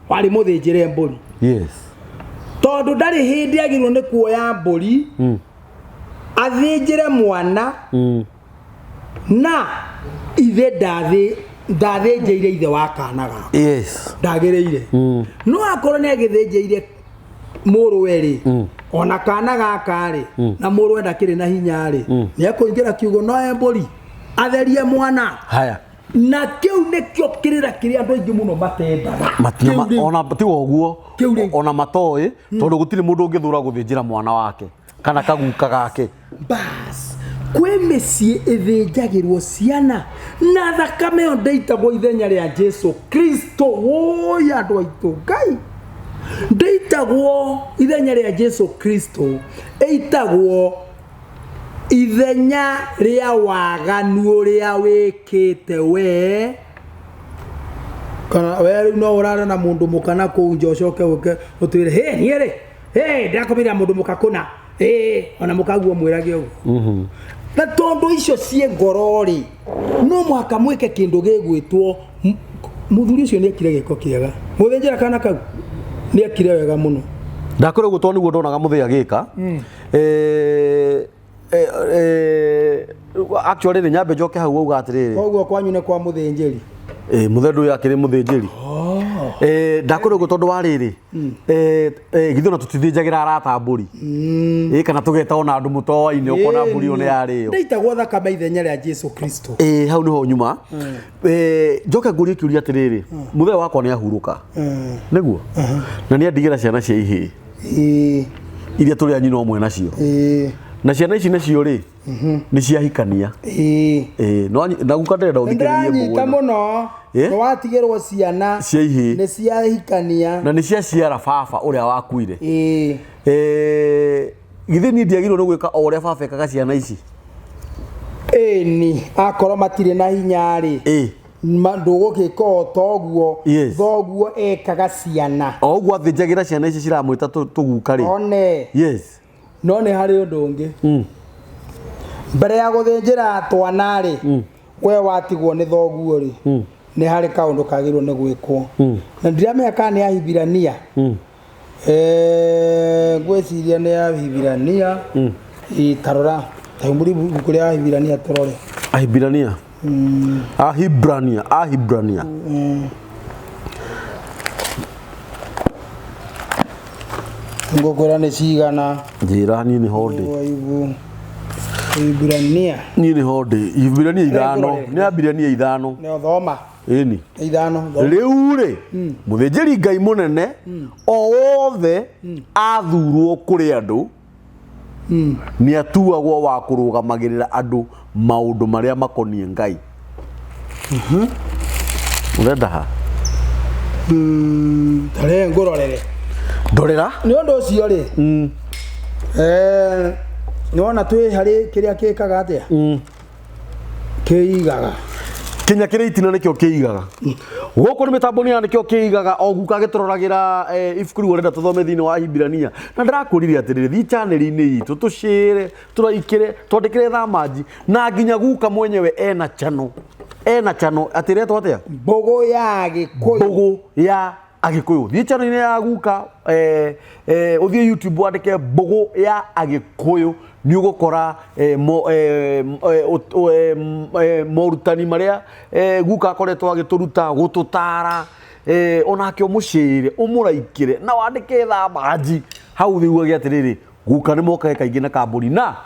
wari muthinjire mburi tondu ndari hindi agirwo ni kuoya mburi athinjire mwana na ithe ndathinjire ithe wa kana gako ndagireire no akorwo ni agithinjire muruwe ri ona kana gaka ri na muruwe ndakiri na hinya ri ni akuingira kiugo no mburi atherie mwana haya na kiu nikio kirira kiria andu aingi muno matendaga ona tigo guo ona matoi tondu gutire mundu ungithura guthinjira mwana wake kana kaguka gake bas kwe mecie ithinjagirwo ciana na thakame yo ndeitagwo ithenya ria Jesu Kristo woya andu aitu Ngai ndeitagwo ithenya ria Jesu Kristo eitagwo ithenya ria waganu uria wikite we kana we no urara na mundu mukana ku njocoke utwire he niere ndakomira mundu mukakuna ona mukaguo mwirage ugu na tondu icio cie ngorori no mwaka mwike kindu gigwitwo muthuri ucio ni akire giko kiega muthenjera kana kau ni akire wega muno ndakore guto niguo ndonaga muthia gika actually ni nyambe njoke hau uga atiriri koguo kwanyu ne kwa muthenjeri muthendu yakire muthenjeri ndakore guto tondu wa riri githona tutithinjagira arata mburi kana tugeta ona andu mutoine ukona mburi one yario ndeitagwo thakame ithenya ria Jesu Kristo hau niho nyuma njoke ngurie kiuria atiriri muthe wakwa ni ahuruka niguo na ni andigira ciana cia ihi iria turi anyi no mwe nacio na ciana ici nacio ri ni ciahikania no na Guka ndenda uthikiririe mugo muno no watigirwo ciana cia ihi ni ciahikania na ni cia ciara baba uria wakuire githini ndiagirwo no gwika o uria baba ekaga ciana ici ni akorwo matire na hinya ri ndugukika otoguo thoguo ekaga ciana oguo athinjagira ciana ici ciramwita tuguka ri one no ne hari undu ungi mbere ya guthinjira twana ri we watigwo ni thoguo ri ni hari kaundu kagirwo ni gwikwo na ndiramenya kana ni ahibirania gweciria ni ahibirania itarora Kamburi kuria ahibirania torore ahibirania ahibrania ngokora ni cigana njira ni hode ahibirania ni hode ahibirania ithano ni ahibirania ithano ne thoma Eni. Ithano. Riu ri muthĩnjĩri Ngai munene o wothe athurwo kuri andu ni atuagwo wa kurugamagirira andu maundu maria makonie Ngai. Urenda ha? Tare ngororere. Ndorera? Ni undu ucio ri. Ni wona twi hari kiria kikaga atia? Kiigaga. Kinya kire itina nikio kiigaga. Goko ni mitambo ni nikio kiigaga o Guka gitururagira ibuku riu renda tuthome thini wa Hibrania. Na ndirakuririe atiriri thi channel-ini itu tushire turaikire twandikire thamaji na nginya Guka mwenyewe ena chano atiretwo atia? Mbogo ya Gikuyu. Mbogo ya Agikuyu. Thi channel-ini ya Guka uthie YouTube wandike Mbogo ya Agikuyu ni ugukora morutani maria Guka akoretwo agituruta gututara onake umucire umuraikire na wandike thamaji hau thiu agiatiriri Guka ni mokae kaingi na Kamburi na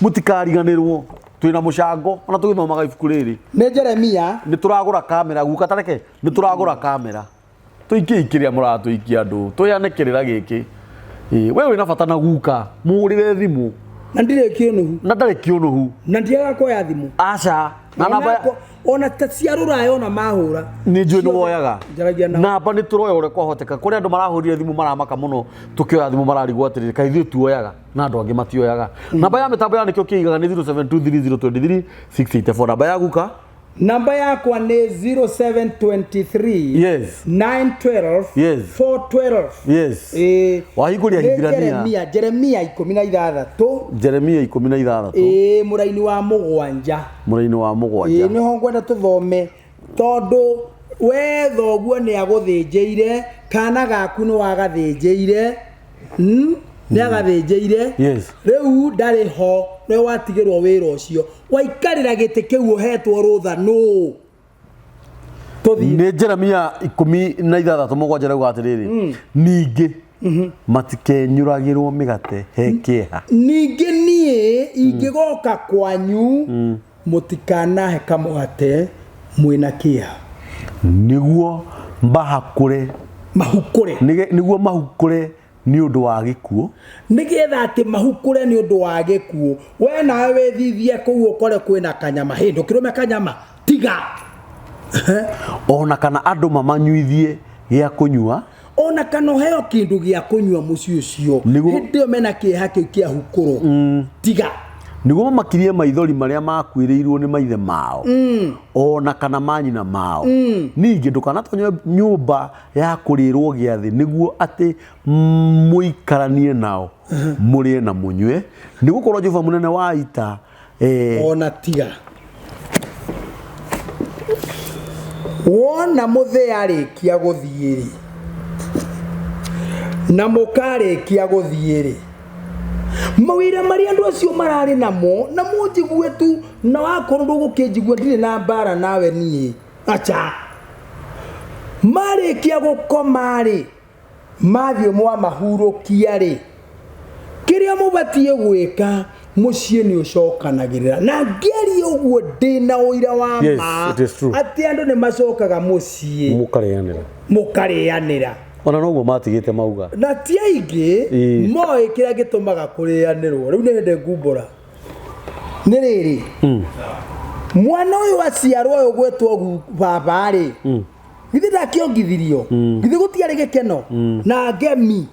mutikariganirwo twina mucango ona tugithomaga ibuku riri ni Jeremia ni turagura kamera Guka tareke ni turagura kamera tuikiikiria muratuikia andu tuyanekirira giki wewe wina bata na Guka murire thimu na ndire kiunuhu na ndare kiunuhu na ndiaga koya thimu aca na namba ona taciarura yona mahura ni njui ni woyaga namba ni turoya ure kwahoteka kuri andu marahurire thimu maramaka muno tukioya thimu mararigwo atiriri kai thiu tuoyaga na andu angi matioyaga namba ya mitambo ya nikio kiigaga ni 0723033684 namba ya Guka namba yakwa ni 0723 yes 912 yes 412 yes wahiguria Hibrania Jeremia 16 Jeremia 16 muraini wa mugwanja niho ngwenda tuthome tondu we thoguo ni aguthinjire kana gaku ni wagathinjire ni agathinjire riu ndari ho we watigirwo wira ucio waikarira gite kiu uhetwo rutha no tuthi ni Jeremia 16 mugwanja rauga atiriri ningi matikenyuragirwo migate he kieha ningi nie ingigoka kwanyu mutikanahe kamugate mwina kieha niguo mahukure ni undu wa gikuo nigetha ati mahukure ni undu wa gikuo we nawe wethithie kuu ukore kwina kanyama hindu kirume kanyama tiga ona kana andu mamanyuithie gia kunyua ona kana heo kindu gia kunyua muci ucio hindi mena kieha kiu kia hukuru tiga niguo makirie maithori maria makwiriirwo ni maithe mao ona kana manyina mao ningi ndukanatonye nyumba ya kurirwo giathi niguo ati muikaranie nao murie na munywe nigukorwo Jehova munene wa ita ona tiga wona muthe arikia guthiiri na mukarikia guthiiri mawira mari andu acio marari namo na munjigue tu na wakorwo ndugukinjigua ndire na mbara nawe nie acha marikia gukoma ri mathio mwa mahurukia ri kiria mubatie gwika mucie ni ucokanagirira na ngeri uguo ndina uira wa ma ati andu ni macokaga mucie mukarianira ona noguo matigite mauga na ti aingi moe kiria gitumaga kurianirwo riu ni hende ngumbura ni riri mwana uyu aciarwo uyu gwetwo baba ri githi ndakiongithirio githi gutiari gikeno na ngemi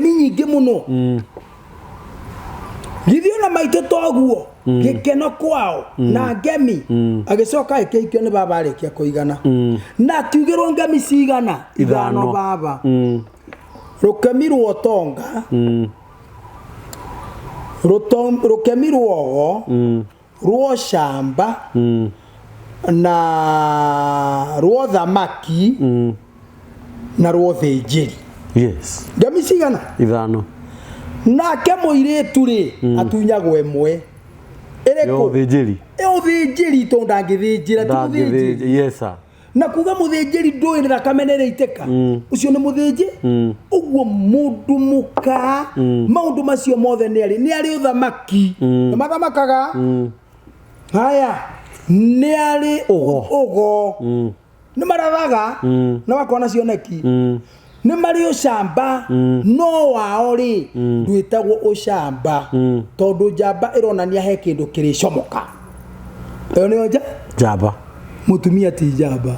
nyingi muno githi ona maito toguo gikeno kwao na ngemi agicoka ikikio ni baba arikia kuigana na tugirwo ngemi cigana ithano baba rukemirwo tonga rukemirwo ogo ruo shamba na ruo thamaki na ruo thinjiri ngemi cigana ithano nake muiritu ri atunyagwo emwe yo thinjiri to ndangithinjira thinjiri yes sir na kuga muthinjiri nduirira kamenere iteka ucio ni muthinji uguo mundu muka maundu macio mothe ni ari uthamaki na mathamakaga haya ni ari ugo nĩ marathaga na makona cioneki nĩ marĩ ũcamba no wao rĩ ndwĩtagwo ũcamba tondũ njamba ĩronania he kĩndũ kĩrĩcomoka ĩyo nĩyo njamba mũtumia ti njamba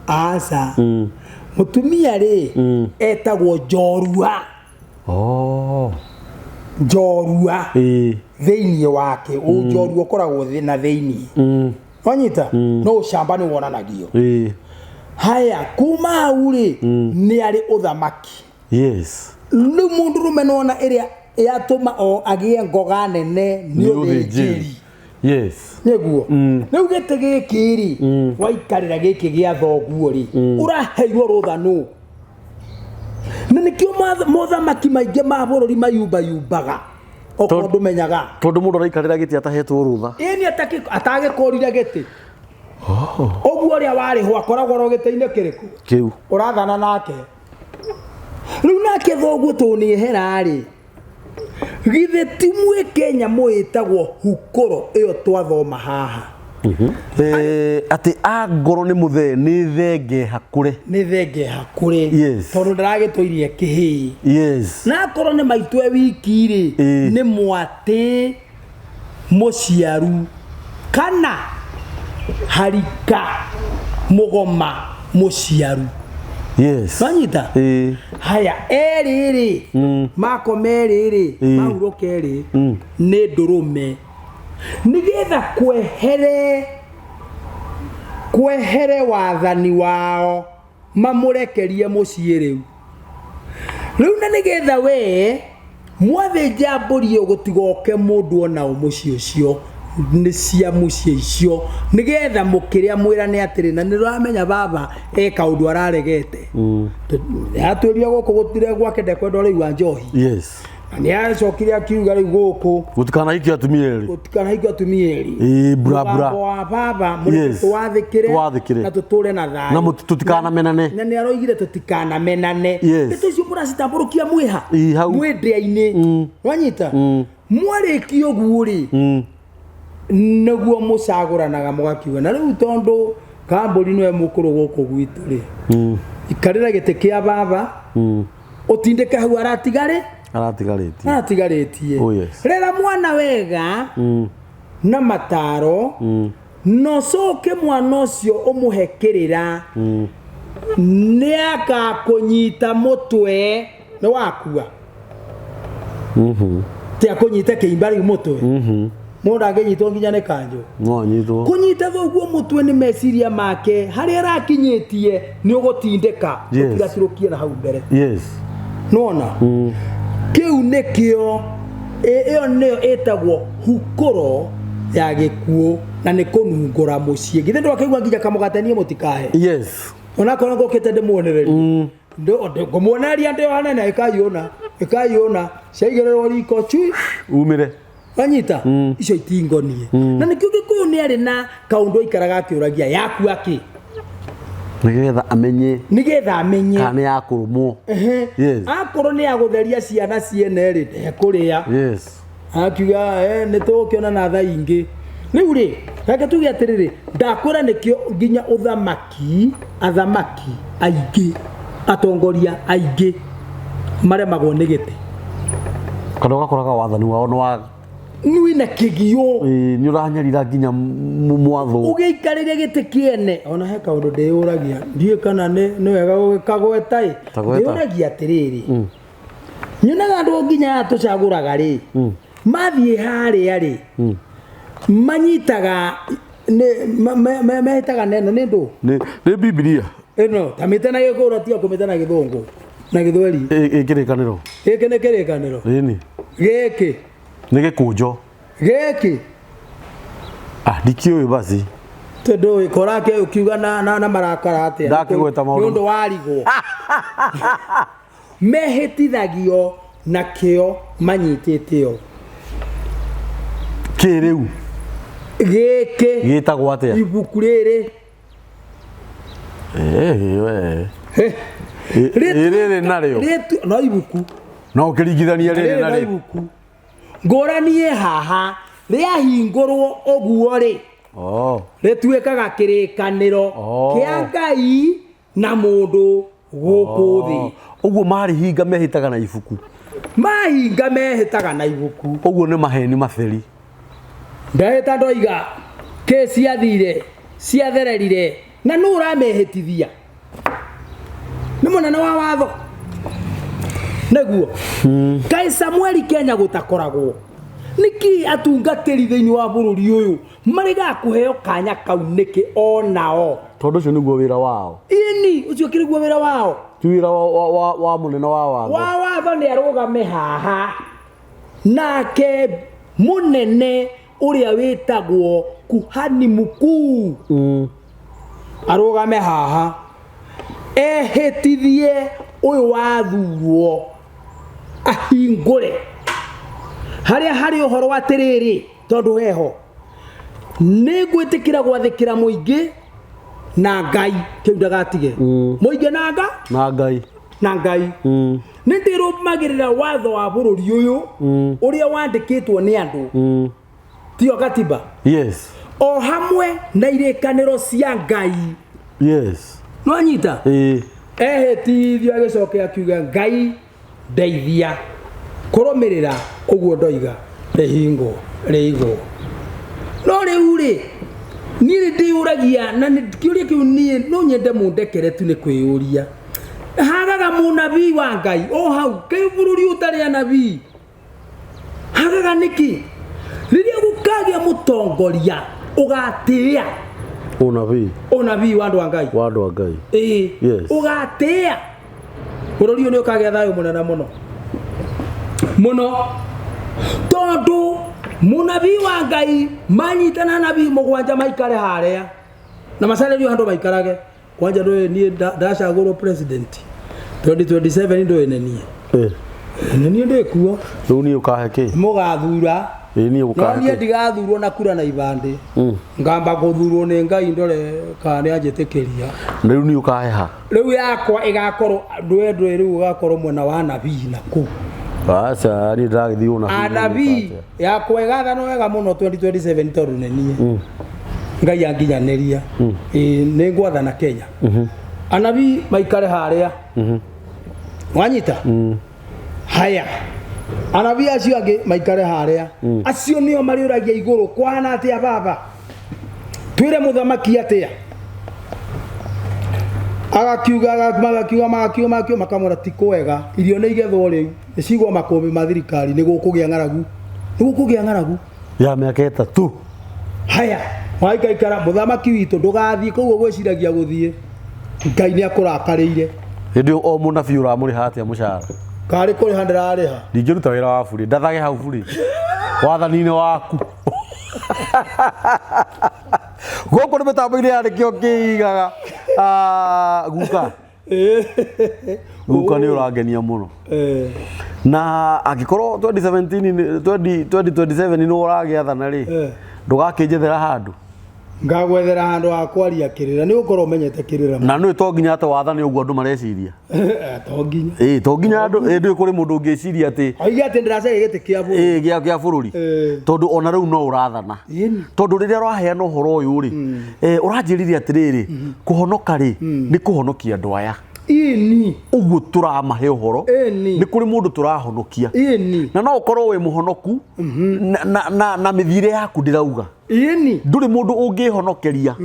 aca mũtumia rĩ etagwo njorua njorua thĩinĩ wake njorua ũkoragwo na thĩinĩ wanyita no ũcamba nĩ wonanagio haya kuma hau rĩ nĩ arĩ ũthamaki rĩu mũndũrũme nona ĩrĩa yatũma o agĩe ngoga nene nĩ ũthĩnjĩri nĩguo rĩu gĩtĩ gĩkĩ rĩ waikarĩra gĩkĩ gĩa thoguo rĩ ũraheirwo rũtha nũ na nĩkĩo mothamaki maingĩ ma bũrũri mayumbayumbaga okorwo ndũmenyaga tondũ mũndũ araikarĩra gĩtĩ atahetwo rũtha ĩni atagĩkũrire gĩtĩ ũguo ũrĩa warĩho akoragwo ro gĩtĩ-inĩ kĩrĩkũ kĩu ũrathana nake rĩu nake thoguo tũnĩehera rĩ githĩ ti mwĩ Kenya mwĩtagwo hukoro ĩyo twathoma haha atĩ angoro nĩ mũthee nĩ thenge hakũre tondũ ndaragĩtũirie kĩhĩ na akorwo nĩ maitũ wiki rĩ nĩ mwatĩ mũciaru kana harika mũgoma mũciaru wanyita haya erĩ makoma erĩ mahurũka erĩ nĩ ndũrũme nĩgetha kwehere wathani wao mamũrekerie mũciĩ rĩu na nĩgetha we mwathĩnja mbũri gũtigoke mũndũ ona mũciĩ ũcio nĩ cia mũciĩ icio nĩgetha mũkĩrĩa mwĩrane atĩrĩ na nĩũramenya baba kaũndũ araregete yatwĩria gũkũ gũtire gwake ndekwenda rĩu wa njohi nĩ acokire akiuga rĩu gũkũ gũtikanahikia atumia erĩ bra wa baba twathĩkĩre na tũtũre na thayũ na tutikanamenane na nĩ aroigire tũtikanamenane ndeto icio mũracitambũrũkia mwĩha mwĩndĩa-inĩ wanyita mwarĩkia ũguo rĩ nĩguo mũcagũranaga mũgakiuga na rĩu tondũ Kamburi nĩwe mũkũrũ gũkũ gwitũ rĩ ikarĩra gĩtĩ kĩa baba ũtindĩke hau aratigarĩtie rera mwana wega na mataro no coke mwana ũcio ũmũhekĩrĩra nĩ agakũnyita mũtwe nĩ wakua ti akũnyita kĩimba rĩu mũtwe mũndũ angĩnyitwo nginya nĩ kanjũ kũnyita thoguo mũtwe nĩ meciria make harĩa arakinyĩtie nĩ ũgũtindĩka ũtigatirũkie na hau mbere nona kĩu nĩkĩo ĩyo nĩyo ĩtagwo hukoro ya gĩkuũ na nĩ kũnungũra mũciĩ githĩ ndwakĩigua nginya kamũgatanie mũtikahe onakorwo ngũkĩte ndĩmuonererie ngũmuonereria ndĩ hanene ĩkaiona ciaigĩrĩrwo riko chui umĩre wanyita icio itingonie na nĩkĩo Gĩkũyũ nĩ arĩ na kaũndũ aikaraga akĩũragia yakua kĩ nĩgetha amenye kana ya kũrũmwo akorwo nĩ agũtheria ciana ciene rĩ ndekũrĩa akiuga nĩ tũgũkĩona na tha ingĩ rĩu rĩ reke tuge atĩrĩrĩ ndakwĩra nĩkĩo nginya athamaki aingĩ atongoria aingĩ maremagwo nĩ gĩtĩ kana ũgakoraga wathani wao nĩ wa nwina kĩgio nĩ ũranyarira nginya mwathũ ũgĩikarĩre gĩtĩ kĩene ona he kaũndũ ndĩyũragia ndiĩ kana nĩ wega gũgĩkagweta ndĩyũragia atĩrĩrĩ nyonaga andũ nginya tũcagũraga rĩ mathiĩ harĩa rĩ manyitaga mehĩtaga neno nĩ ndũ nĩ Biblia ĩno tamĩte na Gĩkũyũ tiga kũmĩte na Gĩthũngũ na Gĩthweri kĩrĩkanĩro gĩkĩ nĩ kĩrĩkanĩro gĩkĩ nĩ gĩkũnjo gĩkĩ ndikĩũĩ basi tondũ korake ukiuga na marakara atĩa ndakĩgweta maũndũ nĩ ũndũ warigwo mehĩtithagio na kĩo manyitĩte o kĩrĩu gĩkĩ gĩtagwo atĩa ibuku rĩrĩ rĩrĩ narĩo no ibuku no ũkĩringithania rĩrĩ narĩo ibuku ngũranie haha rĩahingũrwo ũguo rĩ rituikaga kirikaniro kia Ngai na mundu guku thi uguo mari hinga mehitaga na ibuku mahinga mehitaga na ibuku uguo ni maheni matheri ndahita ndoiga ke ciathire ciathererire na nu uramehitithia ni munene wa watho neguo Kai Samueli Kenya gutakoragwo niki atungatiri thiini wa bururi uyu mariga kuheo kanya kau niki onao tondu cio niguo wira wao ini ucio kiriguo wira wao ti wira wa munene wa watho ni arugame haha nake munene uria witagwo kuhani mukuu arugame haha ehitithie uyu wathurwo ahingure haria hari uhoro wa tiriri tondu heho ni gwitikira gwathikira muingi na Ngai kiu ndagatige muingi na Ngai ni ndirumagirira watho wa bururi uyu uria wandikitwo ni andu tio katiba yes o hamwe na irikaniro cia Ngai yes no anyita ehitithio agicoke akiuga Ngai ndeithia kurumirira uguo ndoiga rihingo riigo no riu ri ni ndiuragia na kiuria kiu ni no nyende mundekere tu ni kwiyuria hagaga munabii wa Ngai o hau ke bururi utari anabii hagaga niki riria gukagia mutongoria ugatia unabii wa andu a Ngai yes ugatia bururi ni ukagia thayo munene muno tondu munabii wa Ngai manyitana nabii mugwanja maikare haria na macaririo handu maikarage kwanja ndoe ni ndacagurwo president 2027 ndoe nenie nenie ndikuo riu ni ukahe ki mugathura ni ukahe no ni ndigathurwo na kura na ibande ngamba guthurwo ni Ngai ndore kana anjitikiria riu ni ukahe ha riu yakwa igakorwo ndoe riu ugakorwo mwena wa nabii na ku acha ni ndagithii una anabii yakwa igatha no wega muno 2027 tondu nenie Ngai anginyaniria ni ngwathana Kenya anabii maikare haria wanyita haya anabii acio angi maikare haria acio nio mariuragia iguru kwana atia baba twire muthamaki atia magakiuga makamura ti kwega irio ni igethwo riu icigwo makombe ma thirikari ni gukugia ng'aragu ya miaka 3 haya waikaikara muthamaki witu ndugathie koguo gwiciragia guthie Ngai ni akurakarire ndio o munabii uramuri hatia mushara kari kuri handira riha ndingiruta wira wa buri ndathage hau buri wathanine waku goko ni mitambo-ini yarikio kiigaga guka ni urangenia muno na angikorwo 2027 ni uragiathana ri ndugakinjethera handu ngagwethera handu ha kwaria kirira ni ukorwo menyete kirira na no to nginya ate wathane uguo andu mareciria to nginya andu ndu kuri mundu ungiciria ati aiga ati ndiracege gite kia bururi gia bururi tondu ona riu no urathana tondu riria raheana uhoro uyu ri uranjiriria atiriri kuhonoka ri ni kuhonokia andu aya ini uguo turamahe uhoro ni kuri mundu turahonokia na no ukorwo wi muhonoku na mithire yaku ndirauga nduri mundu ungihonokeria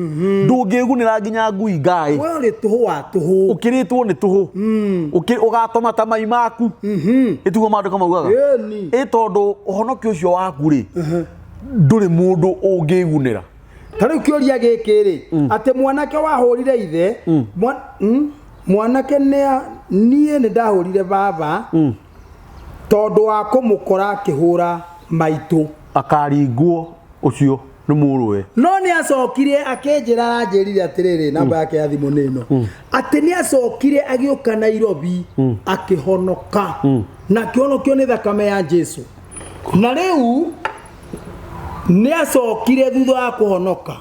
ndungigunira nginya ngui Ngai we ri tuhu wa tuhu ukiritwo ni tuhu ugatoma ta mai maku itugo mandu kama ugaga tondu uhonokio ucio waku ri nduri mundu ungigunira tariu kioria giki ri ati mwanake wahurire ithe mwanake nie ni ndahurire baba tondu wa kumukora akihura maitu akaringwo ucio ni muruwe no ni acokire akenjira aranjirire atiriri namba yake ya thimu nino ati ni acokire agioka Nairobi akihonoka na kionokio ni thakame ya Jesu na riu ni acokire thutha wa kuhonoka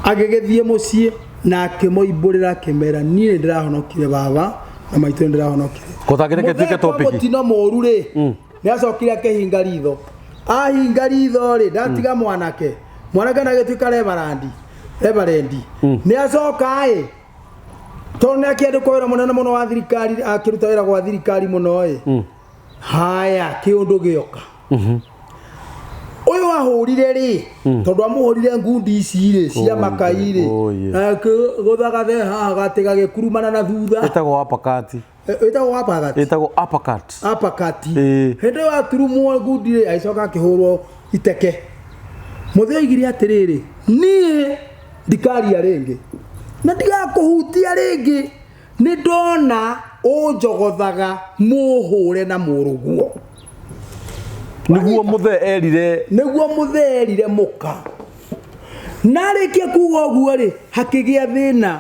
agegethie mucii na akimoiburira akimera nie ndirahonokire baba na maitu ndirahonokire kotagireke tike topic mutino moru ri ni acokire akehinga ritho ahinga ritho ri ndatiga mwanake mwanake na gĩtuĩka reverendi nĩ acoka tondũ nĩ akĩendeka wĩra mũnene mũno wa thirikari akĩruta wĩra gwa thirikari mũno haya kĩũndũ gĩoka ũyũ ahũrire tondũ amũhũrire ngundi ici cia makai gũthagathe haha gatĩ gagĩkurumana na thutha ĩtagwo apakati ĩtagwo apakati hĩndĩ wa turumwo ngundi aicoka akĩhũrwo iteke mũthĩ oigire atĩrĩrĩ niĩ ndikaria rĩngĩ na ndigakũhutia rĩngĩ nĩ ndona ũnjogothaga mũhũre na mũrũguo nĩguo mũthee erire mũka na rĩkia kuga ũguo hakĩgĩa thĩna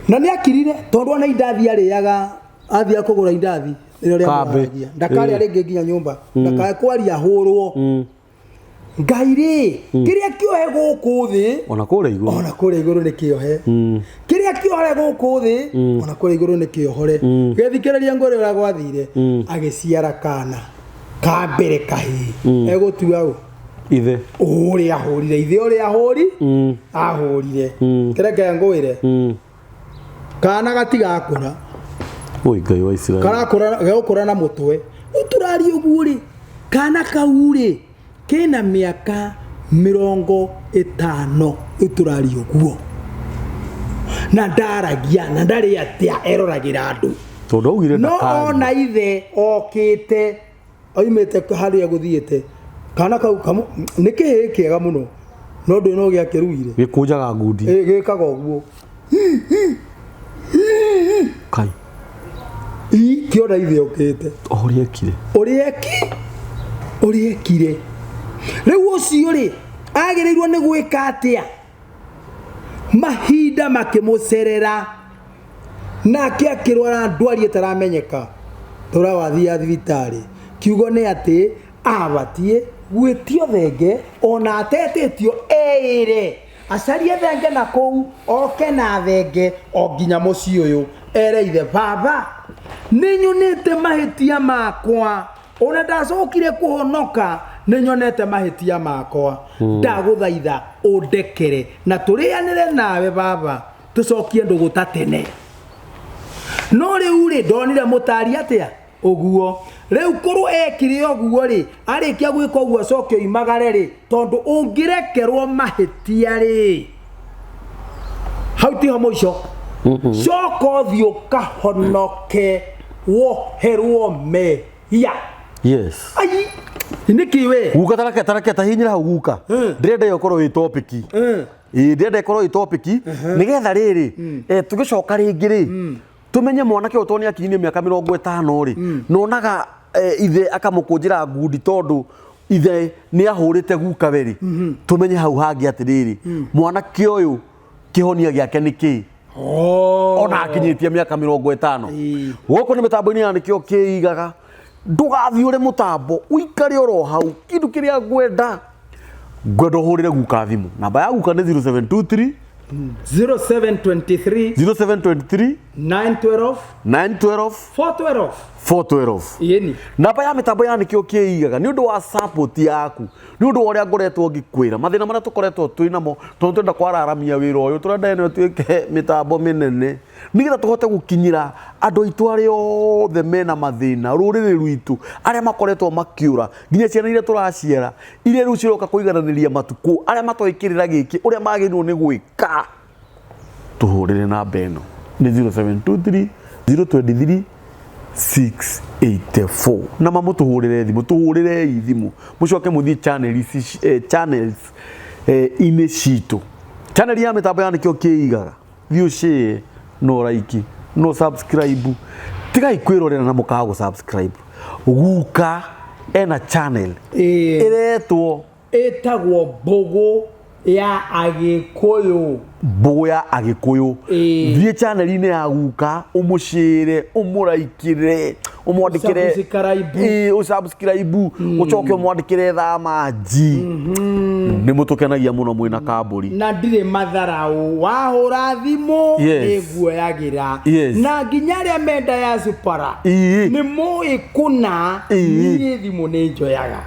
na nĩ akirire tondũ ona indathi arĩaga athia kũgũra indathi rĩrĩa ndakarĩa rĩngĩ nginya nyũmba ndakae kwaria hũrwo Ngai kĩrĩa kĩohe gũkũ thĩ ona kũrĩa igũrũ nĩ kĩohe kĩrĩa kĩohe gũkũ thĩ ona kũrĩa igũrũ nĩ kĩohore gĩthikĩrĩria ngũrĩ ũrĩa gwathire agĩciara kana ka mbere kahĩ egũtua ithe ũrĩa ahũrire ithe ũrĩa ahũrire kĩreke ngwĩre kana gatigakũra Ngai wa Israeli gagũkũra na mũtwe ũtũraria ũguo kana kau kena mĩaka 50 ũtũraria ũguo na ndaragia na ndarĩ atĩa eroragĩra andũ tondũ augire ndakari no ona ithe okĩte oimĩte harĩa gũthiĩte kana kau nĩ kĩhĩ kĩega mũno no ndĩ no gĩakĩruire gĩkũnjaga ngundi gĩkaga ũguo kai kĩona ithe okĩte ũrĩa ekire rĩu ũcio agĩrĩirwo nĩ gwĩka atĩa mahinda makĩmũcerera nake akĩrwara ndwari ĩtaramenyeka tũra wathia thibitarĩ kiugo nĩ atĩ abatie gwĩtio thenge ona atetĩtio ĩre acarie thenge na kũu oke na thenge o nginya mũciĩ ũyũ ereithe baba nĩnyonete mahĩtia makwa ona ndacokire kũhonoka nĩnyonete mahĩtia makwa ndagũthaitha ũndekere na tũrĩanĩre nawe baba tũcokie ndũgũta tene no rĩu ndonire mũtari atĩa ũguo rĩu kũrũ ekire ũguo arĩkia gwĩka ũguo acokio imagare tondũ ũngĩrekerwo mahĩtia hau tiho mũico coka ũthiĩ ũkahonoke woherwo mehia yes ai niki we Guka tarake tahinyira hau Guka ndĩrenda yokorwo ĩ topic ndĩrenda ĩkorwo ĩ topic nĩgetha rĩrĩ tũgĩcoka rĩngĩ tumenye mwanake ũtoni akinyie mĩaka 50 nonaga ithe akamũkũnjĩra ngundi tondũ ithe nĩ ahũrĩte Guka weri tumenye hau hangĩ atĩrĩrĩ mwanake ũyũ kĩhonia gĩake nĩkĩ ona akinyĩtie mĩaka 50 gũkũ nĩ mĩtambo-inĩ ya nĩkĩo kĩigaga ndũgathiĩ ũrĩ mũtambo ũikare oro hau kĩndũ kĩrĩa ngwenda ũhũrĩre Guka thimũ namba ya Guka nĩ 0723 912 412 yeni namba ya mĩtambo ya nĩkĩo kĩigaga nĩ ũndũ wa support yaku nĩ ũndũ wa ũrĩa ngoretwo ngĩkwĩra mathĩna marĩa tũkoretwo twĩ namo tondũ twenda kwararamia wĩra ũyũ tũrenda ĩno tuĩke mĩtambo mĩnene nĩgetha tũhote gũkinyĩra andũ aitũ arĩa othe mena mathĩna rũrĩrĩ rwitũ arĩa makoretwo makĩũra nginya ciana iria tũraciara iria rĩu ciroka kũigananĩria matukũ arĩa matoĩkĩrĩra gĩkĩ ũrĩa magĩrĩirwo nĩ gwĩka tuhũrĩre namba ĩno nĩ 0723 023 684 na mamũtũhũrĩre thimũ tũhũrĩre thimũ mũcoke mũthiĩ channels inĩ citũ channel ya mĩtambo ya nĩkĩo kĩigaga thiĩ ũshare no like no subscribe tigai kwĩrorera na mũkaga gũ subscribe Guka ena channel ĩretwo ĩtagwo Mbũgũ ya Agĩkũyũ thiĩ channel-inĩ ya Guka ũmũshare ũmũraikĩre ũmwandĩkĩre ũsubscribe ũcoke ũmwandĩkĩre thamaji nĩ mũtũkenagia mũno mwĩna Kamburi na ndirĩ matharau wahũra thimũ nĩguoyagĩra na nginya arĩa me diaspora nĩ mũĩ kuna niĩ thimũ nĩ njoyaga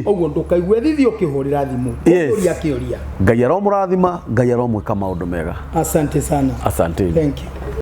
ũguo ndũkaigue thithi ũkĩhũrĩra thimũ ũkũria kĩũria Ngai aromũrathima Ngai aromwĩka maũndũ mega asante sana asante thank you